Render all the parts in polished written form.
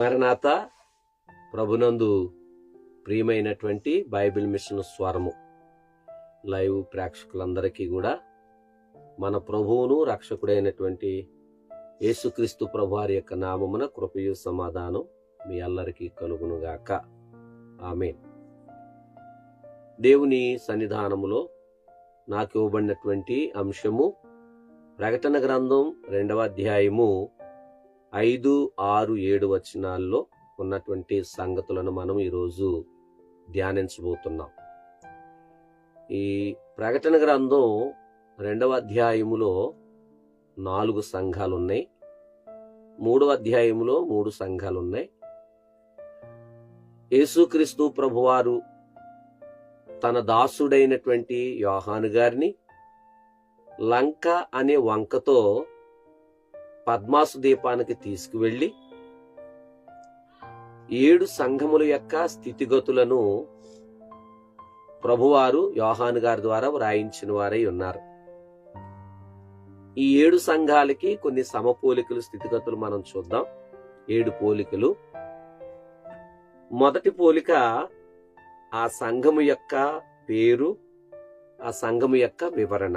మరణాత ప్రభునందు ప్రియమైనటువంటి బైబిల్ మిషన్ స్వరము లైవ్ ప్రేక్షకులందరికీ కూడా మన ప్రభువును రక్షకుడైనటువంటి యేసుక్రీస్తు ప్రభువారి యొక్క నామమున కృపయు సమాధానం మీ అందరికీ కలుగునుగాక. ఆమేన్. దేవుని సన్నిధానములో నాకు ఇవ్వబడినటువంటి అంశము ప్రకటన గ్రంథం 2వ అధ్యాయము 5, 6, 7 వచనాల్లో ఉన్నటువంటి సంగతులను మనం ఈరోజు ధ్యానించబోతున్నాం. ఈ ప్రకటన గ్రంథం 2వ అధ్యాయములో 4 సంఘాలు ఉన్నాయి. 3వ అధ్యాయములో 3 సంఘాలు ఉన్నాయి. యేసుక్రీస్తు ప్రభువారు తన దాసుడైనటువంటి యోహాను గారిని లంక అనే వంకతో పద్మాసు దీపానికి తీసుకువెళ్లి 7 సంఘముల యొక్క స్థితిగతులను ప్రభువారు యోహాను గారి ద్వారా వ్రాయించిన వారై ఉన్నారు. ఈ 7 సంఘాలకి కొన్ని సమపోలికలు, స్థితిగతులు మనం చూద్దాం. 7 పోలికలు. మొదటి పోలిక ఆ సంఘము యొక్క పేరు, ఆ సంఘము యొక్క వివరణ.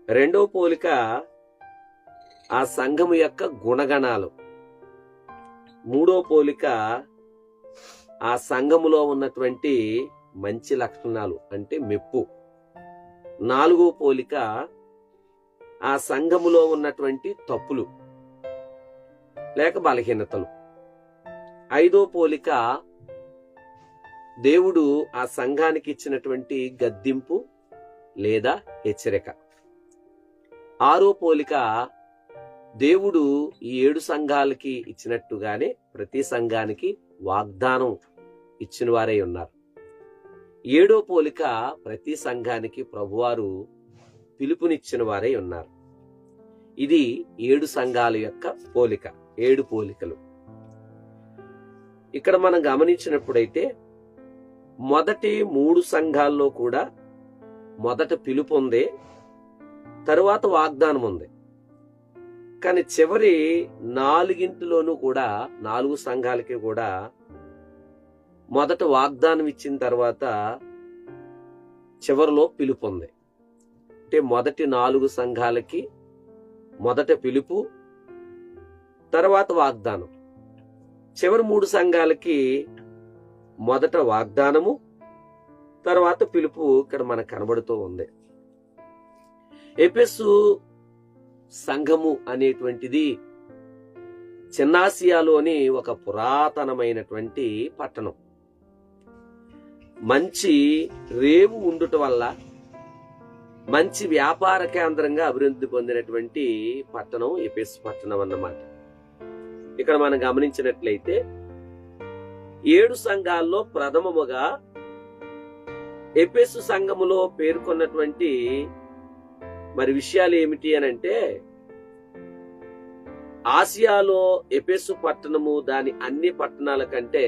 రెండవ పోలిక ఆ సంఘము యొక్క గుణగణాలు. మూడో పోలిక ఆ సంఘములో ఉన్నటువంటి మంచి లక్షణాలు అంటే మెప్పు. నాలుగో పోలిక ఆ సంఘములో ఉన్నటువంటి తప్పులు లేక బలహీనతలు. ఐదో పోలిక దేవుడు ఆ సంఘానికి ఇచ్చినటువంటి గద్దింపు లేదా హెచ్చరిక. ఆరో పోలిక దేవుడు ఈ 7 సంఘాలకి ఇచ్చినట్టుగానే ప్రతి సంఘానికి వాగ్దానం ఇచ్చిన వారై ఉన్నారు. 7వ పోలిక ప్రతి సంఘానికి ప్రభువారు పిలుపునిచ్చిన వారై ఉన్నారు. ఇది 7 సంఘాల యొక్క పోలిక, 7 పోలికలు. ఇక్కడ మనం గమనించినప్పుడైతే మొదటి 3 సంఘాల్లో కూడా మొదట పిలుపు ఉంది, తరువాత వాగ్దానం ఉంది. కానీ చివరి 4 కూడా 4 సంఘాలకి కూడా మొదట వాగ్దానం ఇచ్చిన తర్వాత చివరిలో పిలుపు ఉంది. అంటే మొదటి 4 సంఘాలకి మొదట పిలుపు, తర్వాత వాగ్దానం. చివరి 3 సంఘాలకి మొదట వాగ్దానము, తర్వాత పిలుపు ఇక్కడ మనకు కనబడుతూ ఉంది. ఎఫెసు సంఘము అనేటువంటిది చిన్నాసియాలోని ఒక పురాతనమైనటువంటి పట్టణం. మంచి రేవు ఉండుట వల్ల మంచి వ్యాపార కేంద్రంగా అభివృద్ధి పొందినటువంటి పట్టణం ఎఫెసు పట్టణం అన్నమాట. ఇక్కడ మనం గమనించినట్లయితే 7 సంఘాల్లో ప్రథమముగా ఎఫెసు సంఘములో పేర్కొన్నటువంటి మరి విషయాలు ఏమిటి అని అంటే, ఆసియాలో ఎఫెసు పట్టణము దాని అన్ని పట్టణాల కంటే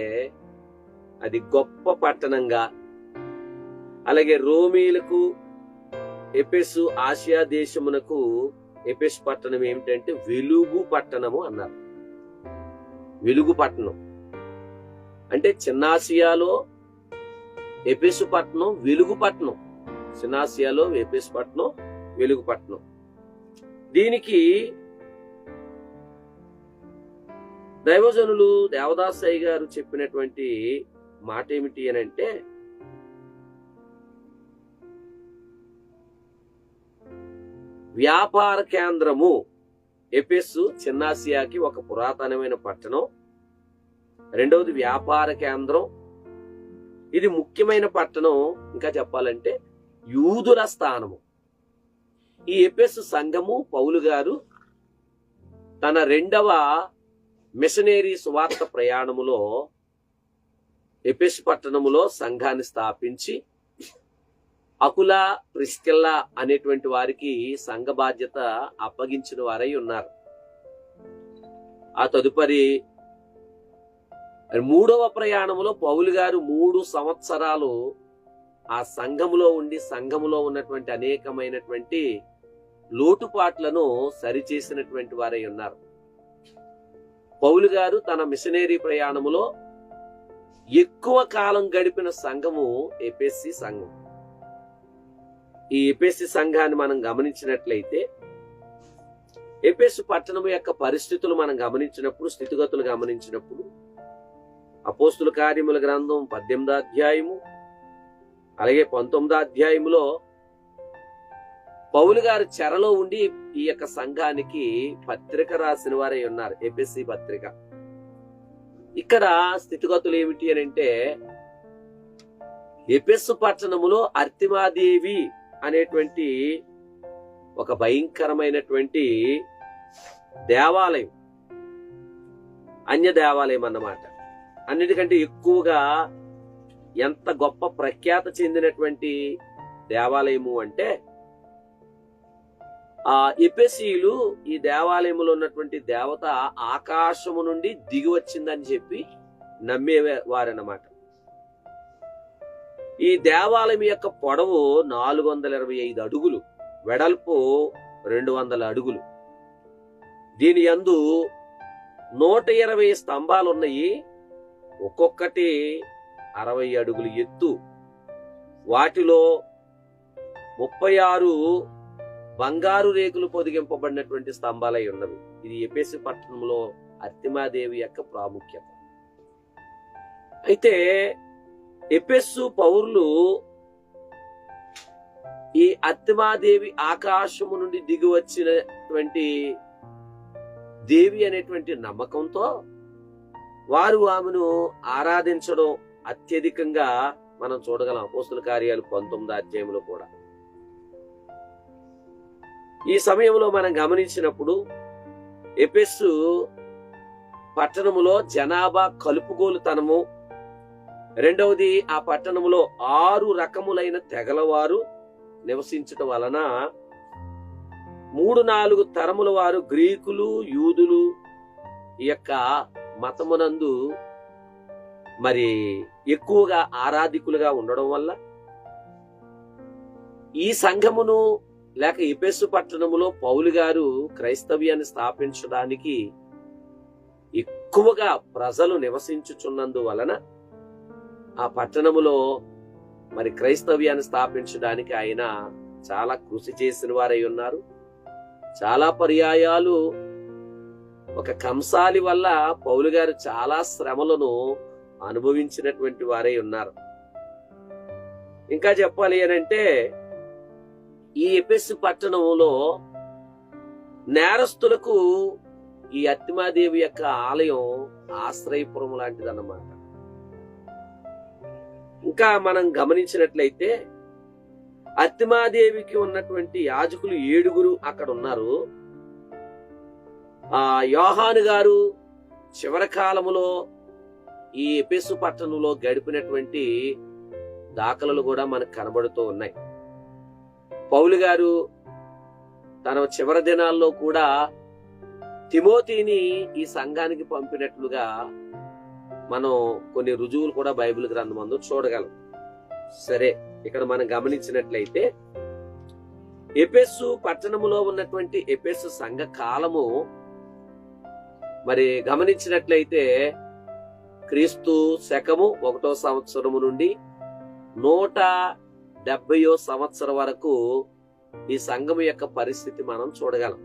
అది గొప్ప పట్టణంగా, అలాగే రోమీలకు ఎఫెసు ఆసియా దేశమునకు ఎఫెసు పట్టణం ఏమిటంటే వెలుగు పట్టణము అన్నారు. వెలుగు పట్టణం అంటే చిన్నాసియాలో ఎఫెసు పట్టణం వెలుగు పట్టణం. చిన్నాసియాలో ఎఫెసు పట్టణం వెలుగు పట్టణం. దీనికి దైవజనులు దేవదాసయ్య గారు చెప్పినటువంటి మాట ఏమిటి అని అంటే, వ్యాపార కేంద్రము. ఎఫెసు చిన్నాసియాకి ఒక పురాతనమైన పట్టణం. రెండవది వ్యాపార కేంద్రం. ఇది ముఖ్యమైన పట్టణం. ఇంకా చెప్పాలంటే యూదుల స్థానము. ఈ ఎఫెసు సంఘము పౌలు గారు తన 2వ మిషనరీ సువార్త ప్రయాణములో ఎఫెసు పట్టణములో సంఘాన్ని స్థాపించి అకుల, ప్రిస్కిల్లా అనేటువంటి వారికి సంఘ బాధ్యత అప్పగించిన వారై ఉన్నారు. ఆ తదుపరి 3వ ప్రయాణములో పౌలు గారు 3 సంవత్సరాలు ఆ సంఘములో ఉండి సంఘములో ఉన్నటువంటి అనేకమైనటువంటి లోటుపాట్లను సరిచేసినటువంటి వారై ఉన్నారు. పౌలు గారు తన మిషనరీ ప్రయాణములో ఎక్కువ కాలం గడిపిన సంఘము ఎఫెసీ సంఘం. ఈ ఎఫెసీ సంఘాన్ని మనం గమనించినట్లయితే, ఎఫెసు పట్టణం యొక్క పరిస్థితులు మనం గమనించినప్పుడు, స్థితిగతులు గమనించినప్పుడు, అపోస్తుల కార్యముల గ్రంథం 18వ అధ్యాయము అలాగే 19వ అధ్యాయములో పౌలు గారు చెరలో ఉండి ఈ యొక్క సంఘానికి పత్రిక రాసిన వారై ఉన్నారు, ఎఫెసీ పత్రిక. ఇక్కడ స్థితిగతులు ఏమిటి అని అంటే, ఎఫెసు పట్టణములో అర్తిమాదేవి అనేటువంటి ఒక భయంకరమైనటువంటి దేవాలయం, అన్య దేవాలయం అన్నమాట. అన్నిటికంటే ఎక్కువగా ఎంత గొప్ప ప్రఖ్యాత చెందినటువంటి దేవాలయము అంటే, ఆ ఎఫెసీయులు ఈ దేవాలయంలో ఉన్నటువంటి దేవత ఆకాశము నుండి దిగి వచ్చిందని చెప్పి నమ్మేవారన్నమాట. ఈ దేవాలయం యొక్క పొడవు 425 అడుగులు, వెడల్పు 200 అడుగులు. దీని యందు 120 స్తంభాలు ఉన్నాయి, ఒక్కొక్కటి 60 అడుగులు ఎత్తు. వాటిలో 36 బంగారు రేకులు పొదిగింపబడినటువంటి స్తంభాలై ఉన్నవి. ఇది ఎఫెసు పట్టణంలో అర్తిమాదేవి యొక్క ప్రాముఖ్యత. అయితే ఎఫెసు పౌరులు ఈ అర్తిమాదేవి ఆకాశము నుండి దిగి వచ్చినటువంటి దేవి అనేటువంటి నమ్మకంతో వారు ఆమెను ఆరాధించడం అత్యధికంగా మనం చూడగలం. అపోస్తుల కార్యాలు 19వ అధ్యాయంలో కూడా. ఈ సమయంలో మనం గమనించినప్పుడు ఎఫెసు పట్టణములో జనాభా కలుపుగోలుతనము, రెండవది ఆ పట్టణములో 6 రకములైన తెగలవారు నివసించటం వలన 3-4 తరముల వారు గ్రీకులు, యూదులు ఈ యొక్క మతమునందు మరి ఎక్కువగా ఆరాధికులుగా ఉండడం వల్ల ఈ సంఘమును లేక ఎఫెసు పట్టణములో పౌలు గారు క్రైస్తవ్యాన్ని స్థాపించడానికి ఎక్కువగా ప్రజలు నివసించుచున్నందు వలన ఆ పట్టణములో మరి క్రైస్తవ్యాన్ని స్థాపించడానికి ఆయన చాలా కృషి చేసిన వారై ఉన్నారు. చాలా పర్యాయాలు ఒక కంసాలి వల్ల పౌలు గారు చాలా శ్రమలను అనుభవించినటువంటి వారై ఉన్నారు. ఇంకా చెప్పాలి అనంటే, ఈ ఎఫెసు పట్టణంలో నేరస్తులకు ఈ అర్తిమాదేవి యొక్క ఆలయం ఆశ్రయపురం లాంటిదన్నమాట. ఇంకా మనం గమనించినట్లయితే అర్తిమాదేవికి ఉన్నటువంటి యాజకులు 7 అక్కడ ఉన్నారు. యోహాను గారు చివరి కాలములో ఈ ఎఫెసు పట్టణంలో గడిపినటువంటి దాఖలు కూడా మనకు కనబడుతూ ఉన్నాయి. పౌలు గారు తన చివరి దినాల్లో కూడా తిమోతిని ఈ సంఘానికి పంపినట్లుగా మనం కొన్ని రుజువులు కూడా బైబిల్ గ్రంథమందు చూడగలం. సరే, ఇక్కడ మనం గమనించినట్లయితే ఎఫెసు పట్టణములో ఉన్నటువంటి ఎఫెసు సంఘ కాలము మరి గమనించినట్లయితే క్రీస్తు శకము 1వ సంవత్సరము నుండి 170వ సంవత్సరం వరకు ఈ సంఘము యొక్క పరిస్థితి మనం చూడగలం.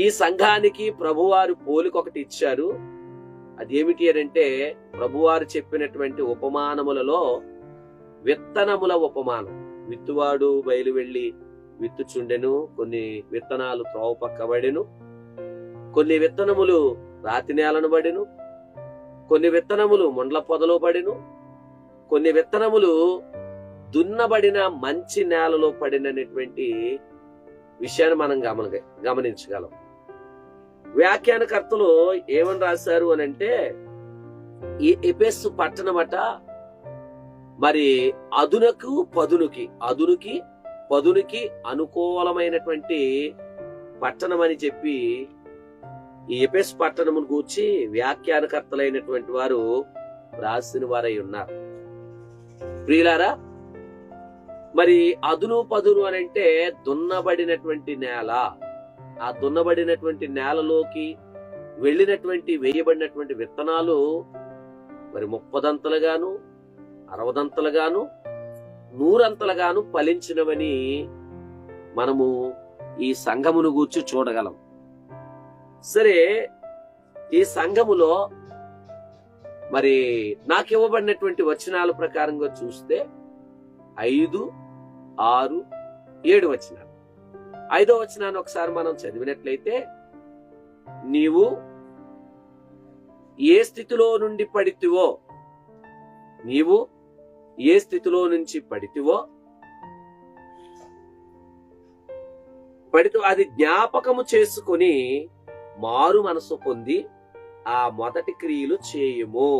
ఈ సంఘానికి ప్రభువారు పోలిక ఒకటి ఇచ్చారు. అదేమిటి అంటే, ప్రభువారు చెప్పినటువంటి ఉపమానములలో విత్తనముల ఉపమానం. విత్తువాడు బయలు వెళ్లి విత్తుచుండెను, కొన్ని విత్తనాలు త్రోవ పక్కబడెను, కొన్ని విత్తనములు రాతి నేలను పడెను, కొన్ని విత్తనములు ముండ్ల పొదలో పడెను, కొన్ని విత్తనములు దున్నబడిన మంచి నేలలో పడినటువంటి విషయాన్ని మనం గమనించగలం. వ్యాఖ్యానకర్తలు ఏమని రాశారు అని అంటే, ఈ ఎఫెసు పట్టణమట మరి అదునుకి పదునికి అనుకూలమైనటువంటి పట్టణం అని చెప్పి ఈ ఎఫెసు పట్టణమును గూర్చి వ్యాఖ్యానకర్తలైనటువంటి వారు రాసిన వారై ఉన్నారు. ప్రియులారా, మరి అదును పదును అని అంటే దున్నబడినటువంటి నేల. ఆ దున్నబడినటువంటి నేలలోకి వేయబడినటువంటి విత్తనాలు మరి 30దంతలుగాను 60దంతలుగాను 100అంతలుగాను ఫలించినవని మనము ఈ సంఘమును గూర్చి చూడగలం. సరే, ఈ సంఘములో మరి నాకు ఇవ్వబడినటువంటి వచనాల ప్రకారంగా చూస్తే 5, 6, 7 వచనాలు. 5వ వచనాన్ని ఒకసారి మనం చదివినట్లయితే, నీవు ఏ స్థితిలో నుండి పడితివో అది జ్ఞాపకము చేసుకుని మారు మనసు పొంది ఆ మొదటి క్రియలు చేయుము.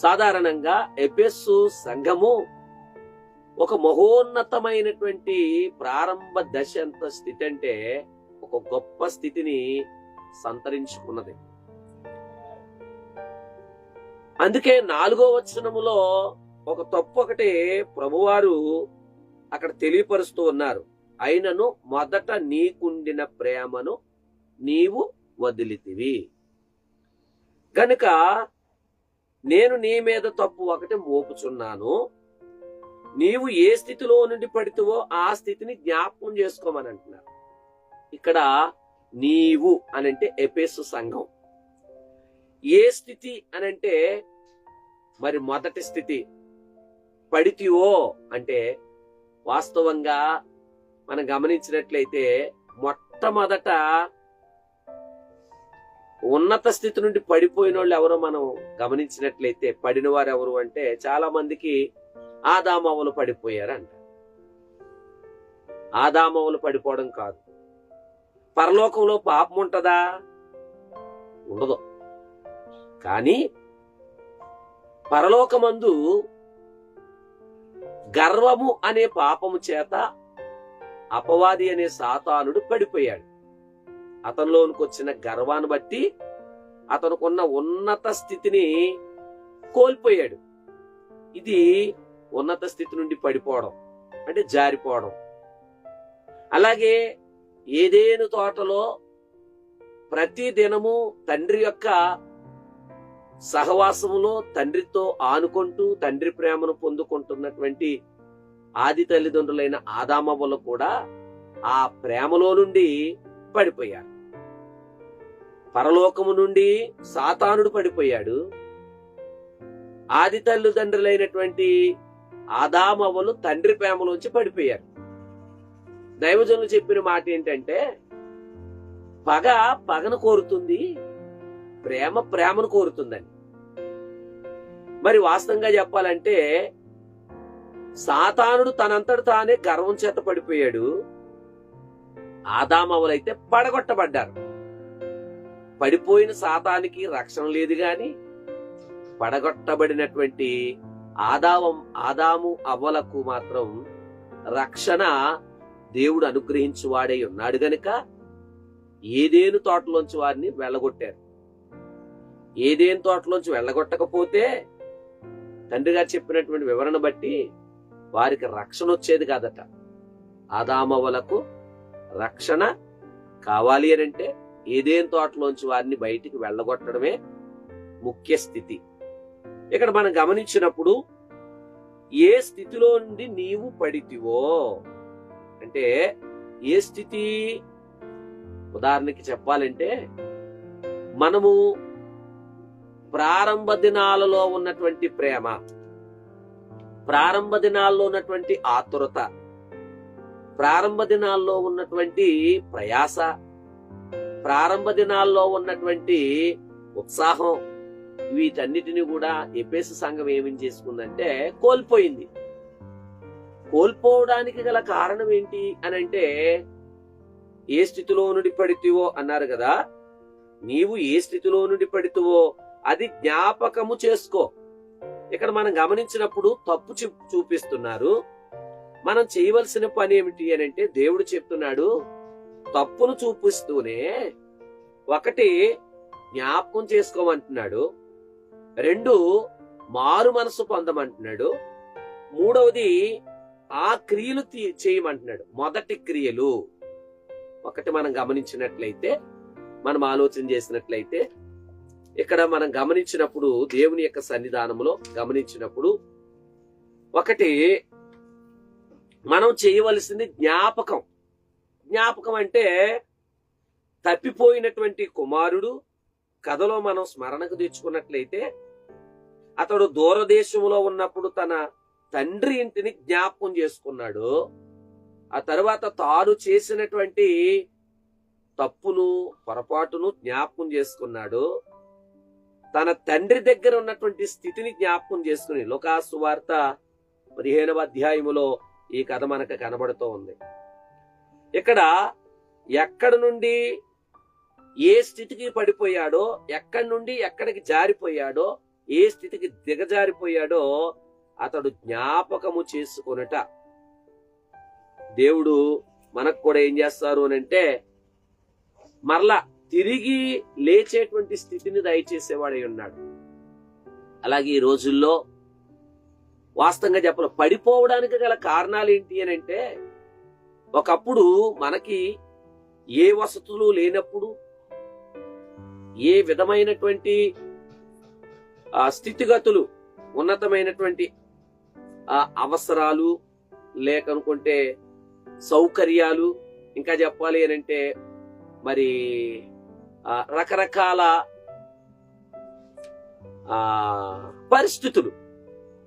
సాధారణంగా ఎఫెసు సంఘము ఒక మహోన్నతమైనటువంటి ప్రారంభ దశ స్థితి అంటే ఒక గొప్ప స్థితిని సంతరించుకున్నది. అందుకే 4వ వచనములో ఒక తప్పు ఒకటి ప్రభువారు అక్కడ తెలియపరుస్తూ ఉన్నారు. అయినను మొదట నీకుండిన ప్రేమను నీవు వదిలితివి గనుక నేను నీ మీద తప్పు ఒకటి మోపుచున్నాను. నీవు ఏ స్థితిలో నుండి పడితేవో ఆ స్థితిని జ్ఞాపకం చేసుకోమని అంటున్నారు. ఇక్కడ నీవు అనంటే ఎఫెసు సంఘం. ఏ స్థితి అనంటే మరి మొదటి స్థితి. పడితివో అంటే వాస్తవంగా మనం గమనించినట్లయితే మొట్టమొదట ఉన్నత స్థితి నుండి పడిపోయిన వాళ్ళు ఎవరో మనం గమనించినట్లయితే, పడిన వారు ఎవరు అంటే చాలా మందికి ఆదామవ్వలు పడిపోయారంట. ఆదామవ్వలు పడిపోవడం కాదు. పరలోకంలో పాపం ఉంటదా? ఉండదు. కానీ పరలోకమందు గర్వము అనే పాపము చేత అపవాది అనే సాతానుడు పడిపోయాడు. అతనిలోనికి వచ్చిన గర్వాన్ని బట్టి అతనుకున్న ఉన్నత స్థితిని కోల్పోయాడు. ఇది ఉన్నత స్థితి నుండి పడిపోవడం అంటే జారిపోవడం. అలాగే ఏదేను తోటలో ప్రతి దినము తండ్రి యొక్క సహవాసములో తండ్రితో ఆనుకుంటూ తండ్రి ప్రేమను పొందుకుంటున్నటువంటి ఆది తల్లిదండ్రులైన ఆదామవ్వలు కూడా ఆ ప్రేమలో నుండి పడిపోయారు. పరలోకము నుండి సాతానుడు పడిపోయాడు. ఆది తల్లిదండ్రులైనటువంటి ఆదామవ్వలు తండ్రి ప్రేమలోంచి పడిపోయారు. దైవజనులు చెప్పిన మాట ఏంటంటే, పగ పగను కోరుతుంది, ప్రేమ ప్రేమను కోరుతుందని. మరి వాస్తవంగా చెప్పాలంటే సాతానుడు తనంతట తానే గర్వం చేత పడిపోయాడు. ఆదామవ్వలైతే పడగొట్టబడ్డారు. పడిపోయిన సాతానికి రక్షణ లేదు గాని పడగొట్టబడినటువంటి ఆదాము అవ్వలకు మాత్రం రక్షణ దేవుడు అనుగ్రహించువాడై ఉన్నాడు గనుక ఏదేను తోటలోంచి వారిని వెళ్ళగొట్టారు. ఏదేను తోటలోంచి వెళ్ళగొట్టకపోతే తండ్రి గారు చెప్పినటువంటి వివరణ బట్టి వారికి రక్షణ వచ్చేది కాదట. ఆదామవ్వలకు రక్షణ కావాలి అని అంటే ఏదేను తోటలోంచి వారిని బయటికి వెళ్ళగొట్టడమే ముఖ్య స్థితి. ఇక్కడ మనం గమనించినప్పుడు ఏ స్థితిలో నుండి నీవు పడితివో అంటే ఏ స్థితి? ఉదాహరణకి చెప్పాలంటే మనము ప్రారంభ దినాలలో ఉన్నటువంటి ప్రేమ, ప్రారంభ దినాల్లో ఉన్నటువంటి ఆతురత, ప్రారంభ దినాల్లో ఉన్నటువంటి ప్రయాస, ప్రారంభ దినాల్లో ఉన్నటువంటి ఉత్సాహం, వీటన్నిటిని కూడా ఎఫెసు సంఘం ఏమేం చేసుకుందంటే కోల్పోయింది. కోల్పోవడానికి గల కారణం ఏంటి అని అంటే, ఏ స్థితిలో నుండి పడితివో అన్నారు కదా, నీవు ఏ స్థితిలో నుండి పడితివో అది జ్ఞాపకము చేసుకో. ఇక్కడ మనం గమనించినప్పుడు తప్పు చూపిస్తున్నారు. మనం చేయవలసిన పని ఏమిటి అని అంటే, దేవుడు చెప్తున్నాడు తప్పును చూపిస్తూనే ఒకటి జ్ఞాపకం చేసుకోమంటున్నాడు, 2 మారు మనసు పొందమంటున్నాడు, 3వది ఆ క్రియలు చేయమంటున్నాడు. మొదటి క్రియలు ఒకటి మనం గమనించినట్లయితే మనం ఆలోచన చేసినట్లయితే ఇక్కడ మనం గమనించినప్పుడు, దేవుని యొక్క సన్నిధానంలో గమనించినప్పుడు, ఒకటి మనం చేయవలసింది జ్ఞాపకం. జ్ఞాపకం అంటే తప్పిపోయినటువంటి కుమారుడు కథలో మనం స్మరణకు తెచ్చుకున్నట్లయితే, అతడు దూరదేశంలో ఉన్నప్పుడు తన తండ్రి ఇంటిని జ్ఞాపకం చేసుకున్నాడు. ఆ తర్వాత తాను చేసినటువంటి తప్పును, పొరపాటును జ్ఞాపకం చేసుకున్నాడు. తన తండ్రి దగ్గర ఉన్నటువంటి స్థితిని జ్ఞాపకం చేసుకుని, లూకా సువార్త 15వ అధ్యాయములో ఈ కథ మనకు కనబడుతూ ఉంది. ఇక్కడ ఎక్కడి నుండి ఏ స్థితికి పడిపోయాడో, ఎక్కడి నుండి ఎక్కడికి జారిపోయాడో, ఏ స్థితికి దిగజారిపోయాడో అతడు జ్ఞాపకము చేసుకొనుట. దేవుడు మనకు కూడా ఏం చేస్తారు అని అంటే, మరలా తిరిగి లేచేటువంటి స్థితిని దయచేసేవాడై ఉన్నాడు. అలాగే ఈ రోజుల్లో వాస్తవంగా చెప్పాలి, పడిపోవడానికి గల కారణాలు ఏంటి అని అంటే, ఒకప్పుడు మనకి ఏ వసతులు లేనప్పుడు, ఏ విధమైనటువంటి స్థితిగతులు, ఉన్నతమైనటువంటి అవసరాలు లేకనుకుంటే సౌకర్యాలు, ఇంకా చెప్పాలి అని అంటే మరి రకరకాల పరిస్థితులు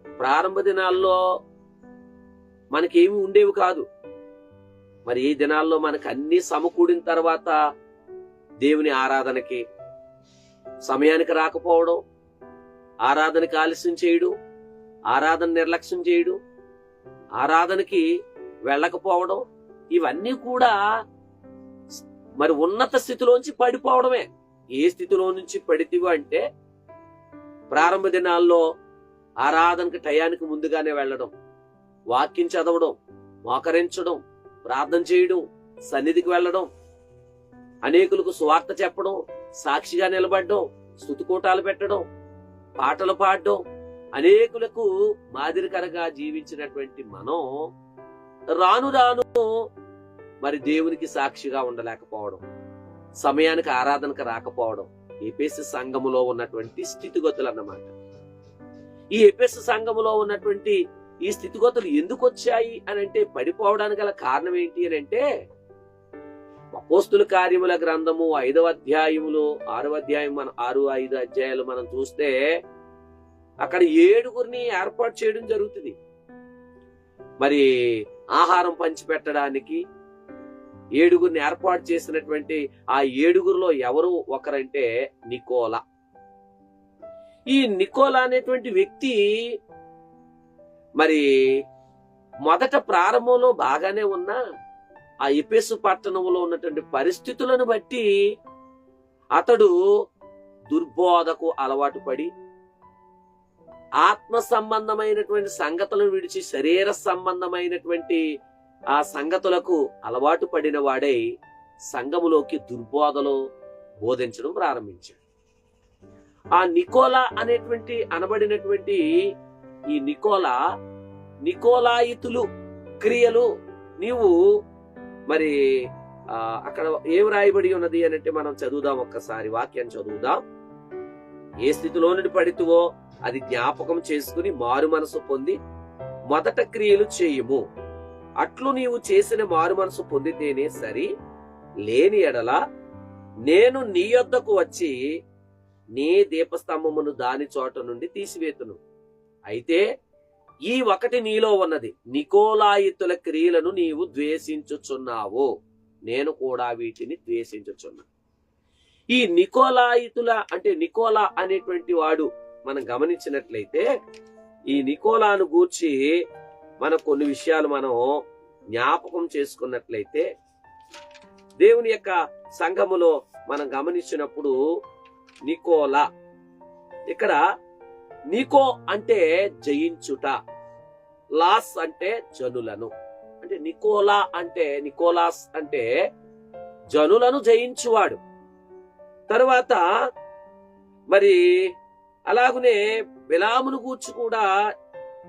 ప్రారంభ దినాల్లో మనకేమి ఉండేవి కాదు. మరి ఈ దినాల్లో మనకు అన్ని సమకూడిన తర్వాత దేవుని ఆరాధనకి సమయానికి రాకపోవడం, ఆరాధనకి ఆలస్యం చేయడం, ఆరాధన నిర్లక్ష్యం చేయడం, ఆరాధనకి వెళ్ళకపోవడం, ఇవన్నీ కూడా మరి ఉన్నత స్థితిలోంచి పడిపోవడమే. ఏ స్థితిలో నుంచి పడితివో అంటే, ప్రారంభ దినాల్లో ఆరాధనకి టయానికి ముందుగానే వెళ్ళడం, వాక్యం చదవడం, మోకరించడం, ప్రార్థన చేయడం, సన్నిధికి వెళ్ళడం, అనేకులకు సువార్త చెప్పడం, సాక్షిగా నిలబడడం, స్తుతికూటాలు పెట్టడం, పాటలు పాడడం, అనేకులకు మాదిరికరంగా జీవించినటువంటి మనం రాను రాను మరి దేవునికి సాక్షిగా ఉండలేకపోవడం, సమయానికి ఆరాధనకు రాకపోవడం, ఎఫెసు సంఘములో ఉన్నటువంటి స్థితిగతులు అన్నమాట. ఈ ఎఫెసు సంఘములో ఉన్నటువంటి ఈ స్థితిగతులు ఎందుకు వచ్చాయి అని అంటే, పడిపోవడానికి గల కారణం ఏంటి అని అంటే, అపోస్తుల కార్యముల గ్రంథము 5వ అధ్యాయములో 6వ అధ్యాయం 6-5 అధ్యాయాలు మనం చూస్తే, అక్కడ 7గురిని ఏర్పాటు చేయడం జరుగుతుంది. మరి ఆహారం పంచిపెట్టడానికి 7గురిని ఏర్పాటు చేసినటువంటి ఆ 7గురిలో ఎవరు ఒకరంటే నికోలా. ఈ నికోలా అనేటువంటి వ్యక్తి మరి మొదట ప్రారంభంలో బాగానే ఉన్నా, ఆ ఎఫెసు పట్టణంలో ఉన్నటువంటి పరిస్థితులను బట్టి అతడు దుర్బోధకు అలవాటు పడి, ఆత్మ సంబంధమైనటువంటి సంగతులను విడిచి శరీర సంబంధమైనటువంటి ఆ సంగతులకు అలవాటు పడిన వాడై సంఘములోకి దుర్బోధలు బోధించడం ప్రారంభించాడు. ఆ నికోలా అనేటువంటి అనబడినటువంటి ఈ నికోలాయితులు క్రియలు నీవు మరి అక్కడ ఏం రాయబడి ఉన్నది అని అంటే, మనం చదువుదాం, ఒక్కసారి వాక్యాన్ని చదువుదాం. ఏ స్థితిలో నుండి పడితువో అది జ్ఞాపకం చేసుకుని మారు మనసు పొంది మొదట క్రియలు చేయుము. అట్లు నీవు చేసిన మారు మనసు పొందితేనే సరి, లేని ఎడల నేను నీ యొద్దకు వచ్చి నీ దీపస్తంభమును దాని చోట నుండి తీసివేతును. అయితే ఈ ఒకటి నీలో ఉన్నది, నికోలాయితుల క్రియలను నీవు ద్వేషించుచున్నావు, నేను కూడా వీటిని ద్వేషించుచున్నా. ఈ నికోలాయితుల అంటే నికోలా అనేటువంటి వాడు మనం గమనించినట్లయితే, ఈ నికోలాను గూర్చి మన కొన్ని విషయాలు మనం జ్ఞాపకం చేసుకున్నట్లయితే, దేవుని యొక్క సంఘములో మనం గమనించినప్పుడు నికోలా, ఇక్కడ నికో అంటే జయించుట, లాస్ అంటే జనులను, అంటే నికోలా అంటే నికోలాస్ అంటే జనులను జయించువాడు. తరువాత మరి అలాగునే బిలామును గూర్చి కూడా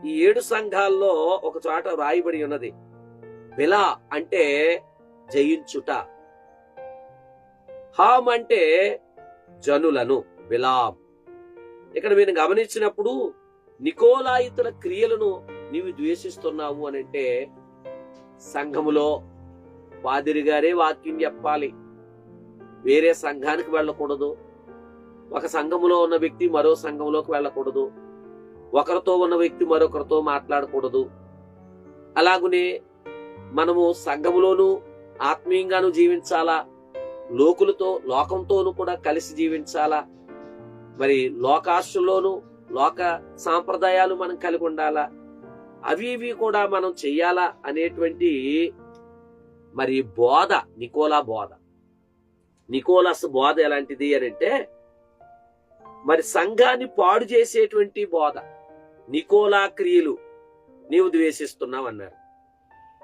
ఈ 7 సంఘాల్లో ఒక చోట రాయబడి ఉన్నది. బిలా అంటే జయించుట, హామ్ అంటే జనులను, బిలాం. ఇక్కడ మీరు గమనించినప్పుడు నికోలాయితుల క్రియలను నీవు ద్వేషిస్తున్నావు అని అంటే, సంఘములో పాదిరి గారే వాక్యం చెప్పాలి, వేరే సంఘానికి వెళ్ళకూడదు. ఒక సంఘములో ఉన్న వ్యక్తి మరో సంఘంలోకి వెళ్ళకూడదు. ఒకరితో ఉన్న వ్యక్తి మరొకరితో మాట్లాడకూడదు. అలాగునే మనము సంఘములోను ఆత్మీయంగాను జీవించాలా, లోకంతోనూ కూడా కలిసి జీవించాలా. మరి లోకాశల్లోను లోక సాంప్రదాయాలు మనం కలిగి ఉండాలా, అవి ఇవి కూడా మనం చెయ్యాలా అనేటువంటి మరి బోధ నికోలస్ బోధ ఎలాంటిది అని అంటే, మరి సంఘాన్ని పాడు చేసేటువంటి బోధ. నికోలా క్రియలు నీవు ద్వేషిస్తున్నావు అన్నారు.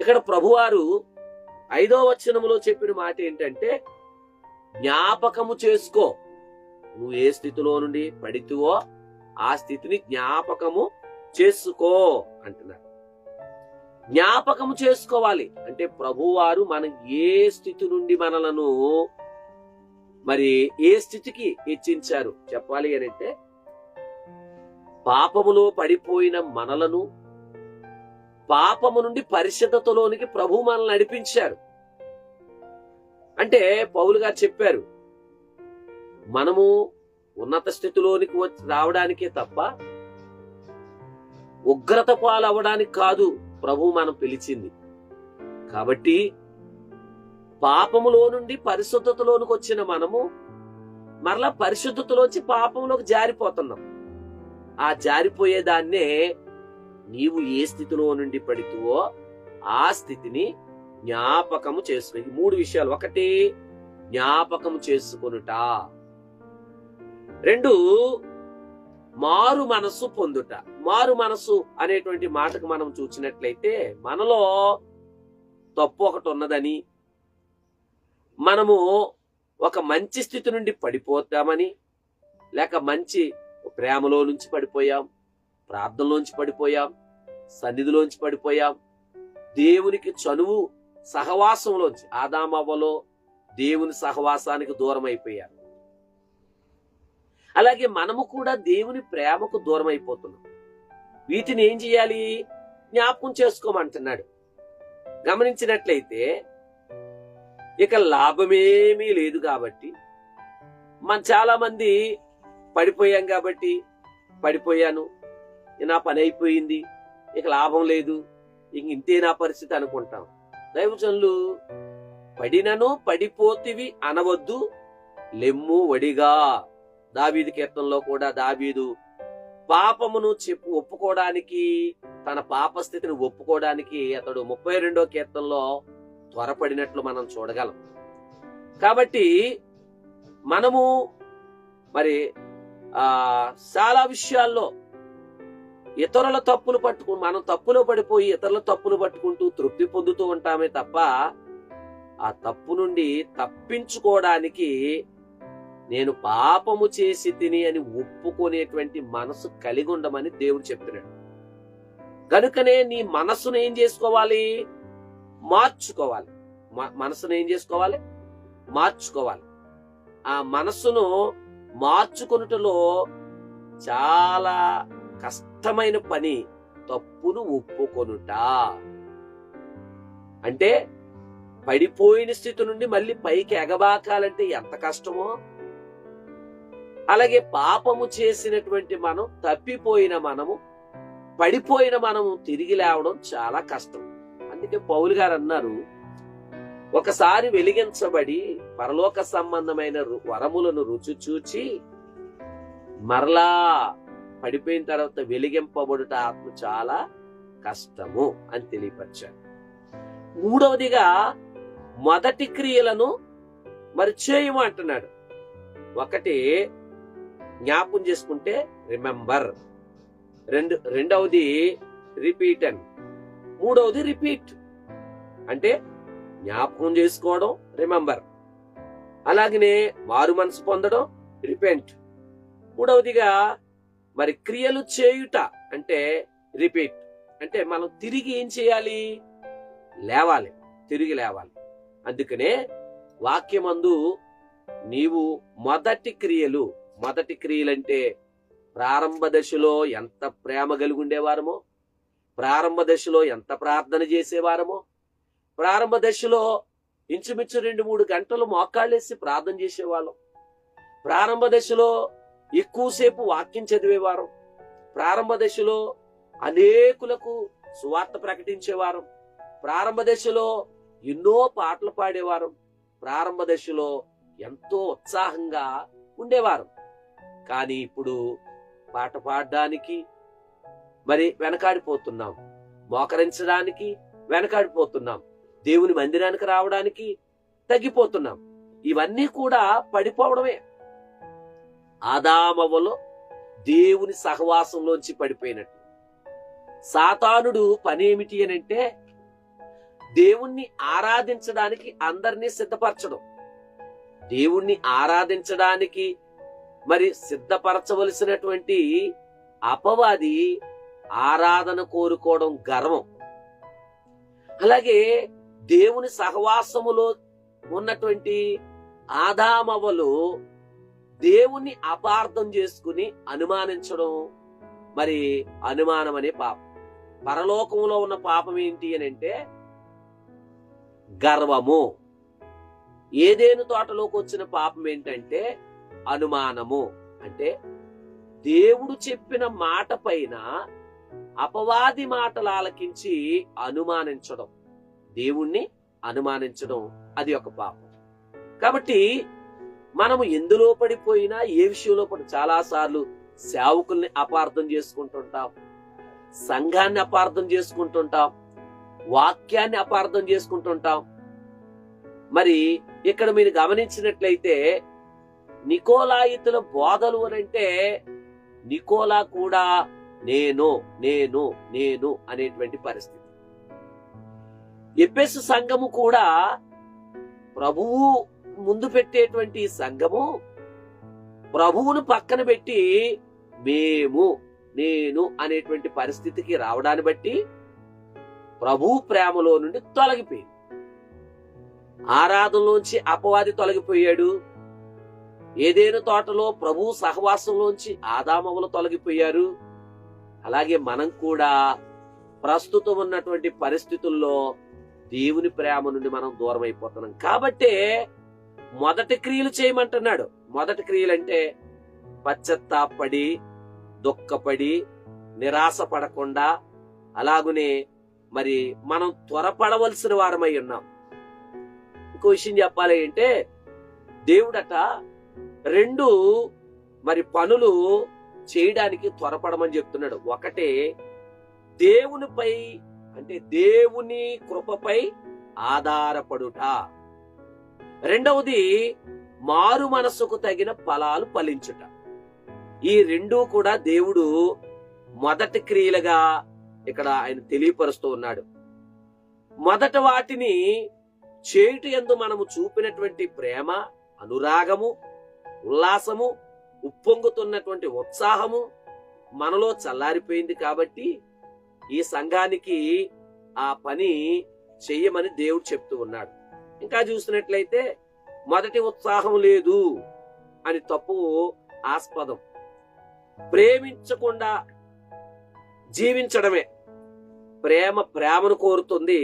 ఇక్కడ ప్రభువారు 5వ వచనములో చెప్పిన మాట ఏంటంటే, జ్ఞాపకము చేసుకో, నువ్వు ఏ స్థితిలో నుండి పడితివో ఆ స్థితిని జ్ఞాపకము చేసుకో అంటున్నారు. జ్ఞాపకము చేసుకోవాలి అంటే ప్రభువారు మనం ఏ స్థితి నుండి మనలను మరి ఏ స్థితికి హెచ్చించారు చెప్పాలి అని అంటే, పాపములో పడిపోయిన మనలను పాపము నుండి పరిశుద్ధతలోనికి ప్రభు మనల్ని నడిపించారు. అంటే పౌలు గారు చెప్పారు, మనము ఉన్నత స్థితిలోనికి రావడానికే తప్ప ఉగ్రత పాలవడానికి కాదు ప్రభు మనం పిలిచింది. కాబట్టి పాపములో నుండి పరిశుద్ధతలోనికి వచ్చిన మనము మరలా పరిశుద్ధతలోంచి పాపంలోకి జారిపోతున్నాం. ఆ జారిపోయేదాన్నే నీవు ఏ స్థితిలో నుండి పడితువో ఆ స్థితిని జ్ఞాపకము చేసుకో. 3 విషయాలు. 1, జ్ఞాపకము చేసుకొనుట. 2, మారు మనస్సు పొందుట. మారు మనస్సు అనేటువంటి మాటకు మనం చూసినట్లయితే, మనలో తప్పు ఒకటి ఉన్నదని, మనము ఒక మంచి స్థితి నుండి పడిపోతామని, లేక మంచి ప్రేమలో నుంచి పడిపోయాం, ప్రార్థనలోంచి పడిపోయాం, సన్నిధిలోంచి పడిపోయాం, దేవునికి చనువు సహవాసంలోంచి, ఆదామవ్వలో దేవుని సహవాసానికి దూరం అయిపోయారు. అలాగే మనము కూడా దేవుని ప్రేమకు దూరం అయిపోతున్నాం. వీటిని ఏం చేయాలి? జ్ఞాపకం చేసుకోమంటున్నాడు. గమనించినట్లయితే ఇక లాభమేమీ లేదు కాబట్టి, చాలా మంది పడిపోయాం కాబట్టి, పడిపోయాను, నా పని అయిపోయింది, ఇక లాభం లేదు, ఇంక ఇంతే నా పరిస్థితి అనుకుంటాం. దైవజనులు, పడినను పడిపోతివి అనవద్దు, లెమ్ము వడిగా. దావీదు కీర్తనలో కూడా దావీదు పాపమును ఒప్పుకోవడానికి, తన పాప స్థితిని ఒప్పుకోవడానికి అతడు 32వ కీర్తనలో త్వరపడినట్లు మనం చూడగలం. కాబట్టి మనము మరి చాలా విషయాల్లో ఇతరుల తప్పులు మనం తప్పులో పడిపోయి ఇతరుల తప్పులు పట్టుకుంటూ తృప్తి పొందుతూ ఉంటామే తప్ప, ఆ తప్పు నుండి తప్పించుకోవడానికి నేను పాపము చేసి తిని అని ఒప్పుకునేటువంటి మనసు కలిగి ఉండమని దేవుడు చెప్తున్నాడు. కనుకనే నీ మనసును ఏం చేసుకోవాలి? మార్చుకోవాలి. మనసును ఏం చేసుకోవాలి? మార్చుకోవాలి. ఆ మనసును మార్చుకొనుటలో చాలా కష్టమైన పని తప్పును ఒప్పుకొనుట. అంటే పడిపోయిన స్థితి నుండి మళ్ళీ పైకి ఎగబాకాలంటే ఎంత కష్టమో, అలాగే పాపము చేసినటువంటి మనం, తప్పిపోయిన మనము, పడిపోయిన మనము తిరిగి లేవడం చాలా కష్టం. అందుకే పౌలు గారు అన్నారు, ఒకసారి వెలిగించబడి పరలోక సంబంధమైన వరములను రుచి చూచి మరలా పడిపోయిన తర్వాత వెలిగింపబడుట ఆత్మ చాలా కష్టము అని తెలియపరిచారు. 3వదిగా మొదటి క్రియలను మరి చేయము అంటున్నాడు. 1 జ్ఞాపకం చేసుకుంటే రిమెంబర్, రెండవది రిపీటన్, 3వది రిపీట్. అంటే జ్ఞాపకం చేసుకోవడం రిమెంబర్, అలాగనే మారు మనసు పొందడం రిపెంట్, 3వదిగా మరి క్రియలు చేయుట అంటే రిపీట్. అంటే మనం తిరిగి ఏం చేయాలి? లేవాలి, తిరిగి లేవాలి. అందుకనే వాక్యమందు నీవు మొదటి క్రియలంటే ప్రారంభ దశలో ఎంత ప్రేమ కలిగి ఉండేవారమో, ప్రారంభ దశలో ఎంత ప్రార్థన చేసేవారమో, ప్రారంభ దశలో ఇంచుమించు 2-3 గంటలు మోకాళ్ళేసి ప్రార్థన చేసేవాళ్ళం. ప్రారంభ దశలో ఎక్కువసేపు వాక్యం చదివేవారం. ప్రారంభ దశలో అనేకులకు సువార్త ప్రకటించేవారం. ప్రారంభ దశలో ఎన్నో పాటలు పాడేవారం. ప్రారంభ దశలో ఎంతో ఉత్సాహంగా ఉండేవారు. కానీ ఇప్పుడు పాట పాడడానికి మరి వెనకాడిపోతున్నాం, మోకరించడానికి వెనకాడిపోతున్నాం, దేవుని మందిరానికి రావడానికి తగ్గిపోతున్నాం. ఇవన్నీ కూడా పడిపోవడమే. ఆదామవ్వలో దేవుని సహవాసంలోంచి పడిపోయినట్టు. సాతానుడు పనేమిటి అనంటే దేవుణ్ణి ఆరాధించడానికి అందరినీ సిద్ధపరచడం. దేవుణ్ణి ఆరాధించడానికి మరి సిద్ధపరచవలసినటువంటి అపవాది ఆరాధన కోరుకోవడం గర్వం. అలాగే దేవుని సహవాసములో ఉన్నటువంటి ఆదామవ్వలు దేవుణ్ణి అపార్థం చేసుకుని అనుమానించడం, మరి అనుమానం అనే పాపం. పరలోకంలో ఉన్న పాపం ఏంటి అని అంటే గర్వము. ఏదేను తోటలోకి వచ్చిన పాపం ఏంటంటే అనుమానము. అంటే దేవుడు చెప్పిన మాట పైన అపవాది మాటలు ఆలకించి అనుమానించడం, దేవుణ్ణి అనుమానించడం, అది ఒక పాపం. కాబట్టి మనము ఎందులో పడిపోయినా, ఏ విషయంలో చాలా సార్లు సేవకుల్ని అపార్థం చేసుకుంటుంటాం, సంఘాన్ని అపార్థం చేసుకుంటుంటాం, వాక్యాన్ని అపార్థం చేసుకుంటుంటాం. మరి ఇక్కడ మీరు గమనించినట్లయితే నికోలాయితుల బోధలు అనంటే నికోలా కూడా నేను నేను నేను అనేటువంటి పరిస్థితి. ఎఫెసు సంఘము కూడా ప్రభువు ముందు పెట్టేటువంటి సంఘము ప్రభువును పక్కన పెట్టి మేము నేను అనేటువంటి పరిస్థితికి రావడాన్ని బట్టి ప్రభు ప్రేమలో నుండి తొలగిపోయింది. ఆరాధనలోంచి అపవాది తొలగిపోయాడు. ఏదేను తోటలో ప్రభు సహవాసంలోంచి ఆదామవ్వలు తొలగిపోయారు. అలాగే మనం కూడా ప్రస్తుతం ఉన్నటువంటి పరిస్థితుల్లో దేవుని ప్రేమ నుండి మనం దూరం అయిపోతున్నాం. కాబట్టే మొదటి క్రియలు చేయమంటున్నాడు. మొదటి క్రియలు అంటే పశ్చాత్తాపడి, దుఃఖపడి, నిరాశ పడకుండా, అలాగునే మరి మనం త్వరపడవలసిన వారమై ఉన్నాం. ఇంకో విషయం చెప్పాలి అంటే దేవుడట 2 మరి పనులు చేయడానికి త్వరపడమని చెప్తున్నాడు. ఒకటే దేవునిపై, అంటే దేవుని కృపపై ఆధారపడుట. రెండవది మారు మనసుకు తగిన ఫలాలు ఫలించుట. ఈ 2 కూడా దేవుడు మొదటి క్రియలుగా ఇక్కడ ఆయన తెలియపరుస్తూ ఉన్నాడు. మొదట వాటిని చేయుట యందు మనము చూపినటువంటి ప్రేమ, అనురాగము, ఉల్లాసము, ఉప్పొంగుతున్నటువంటి ఉత్సాహము మనలో చల్లారిపోయింది. కాబట్టి ఈ సంఘానికి ఆ పని చెయ్యమని దేవుడు చెప్తూ ఉన్నాడు. ఇంకా చూసినట్లయితే మొదటి ఉత్సాహం లేదు అని తప్పు ఆస్పదం. ప్రేమించకుండా జీవించడమే. ప్రేమను కోరుతుంది,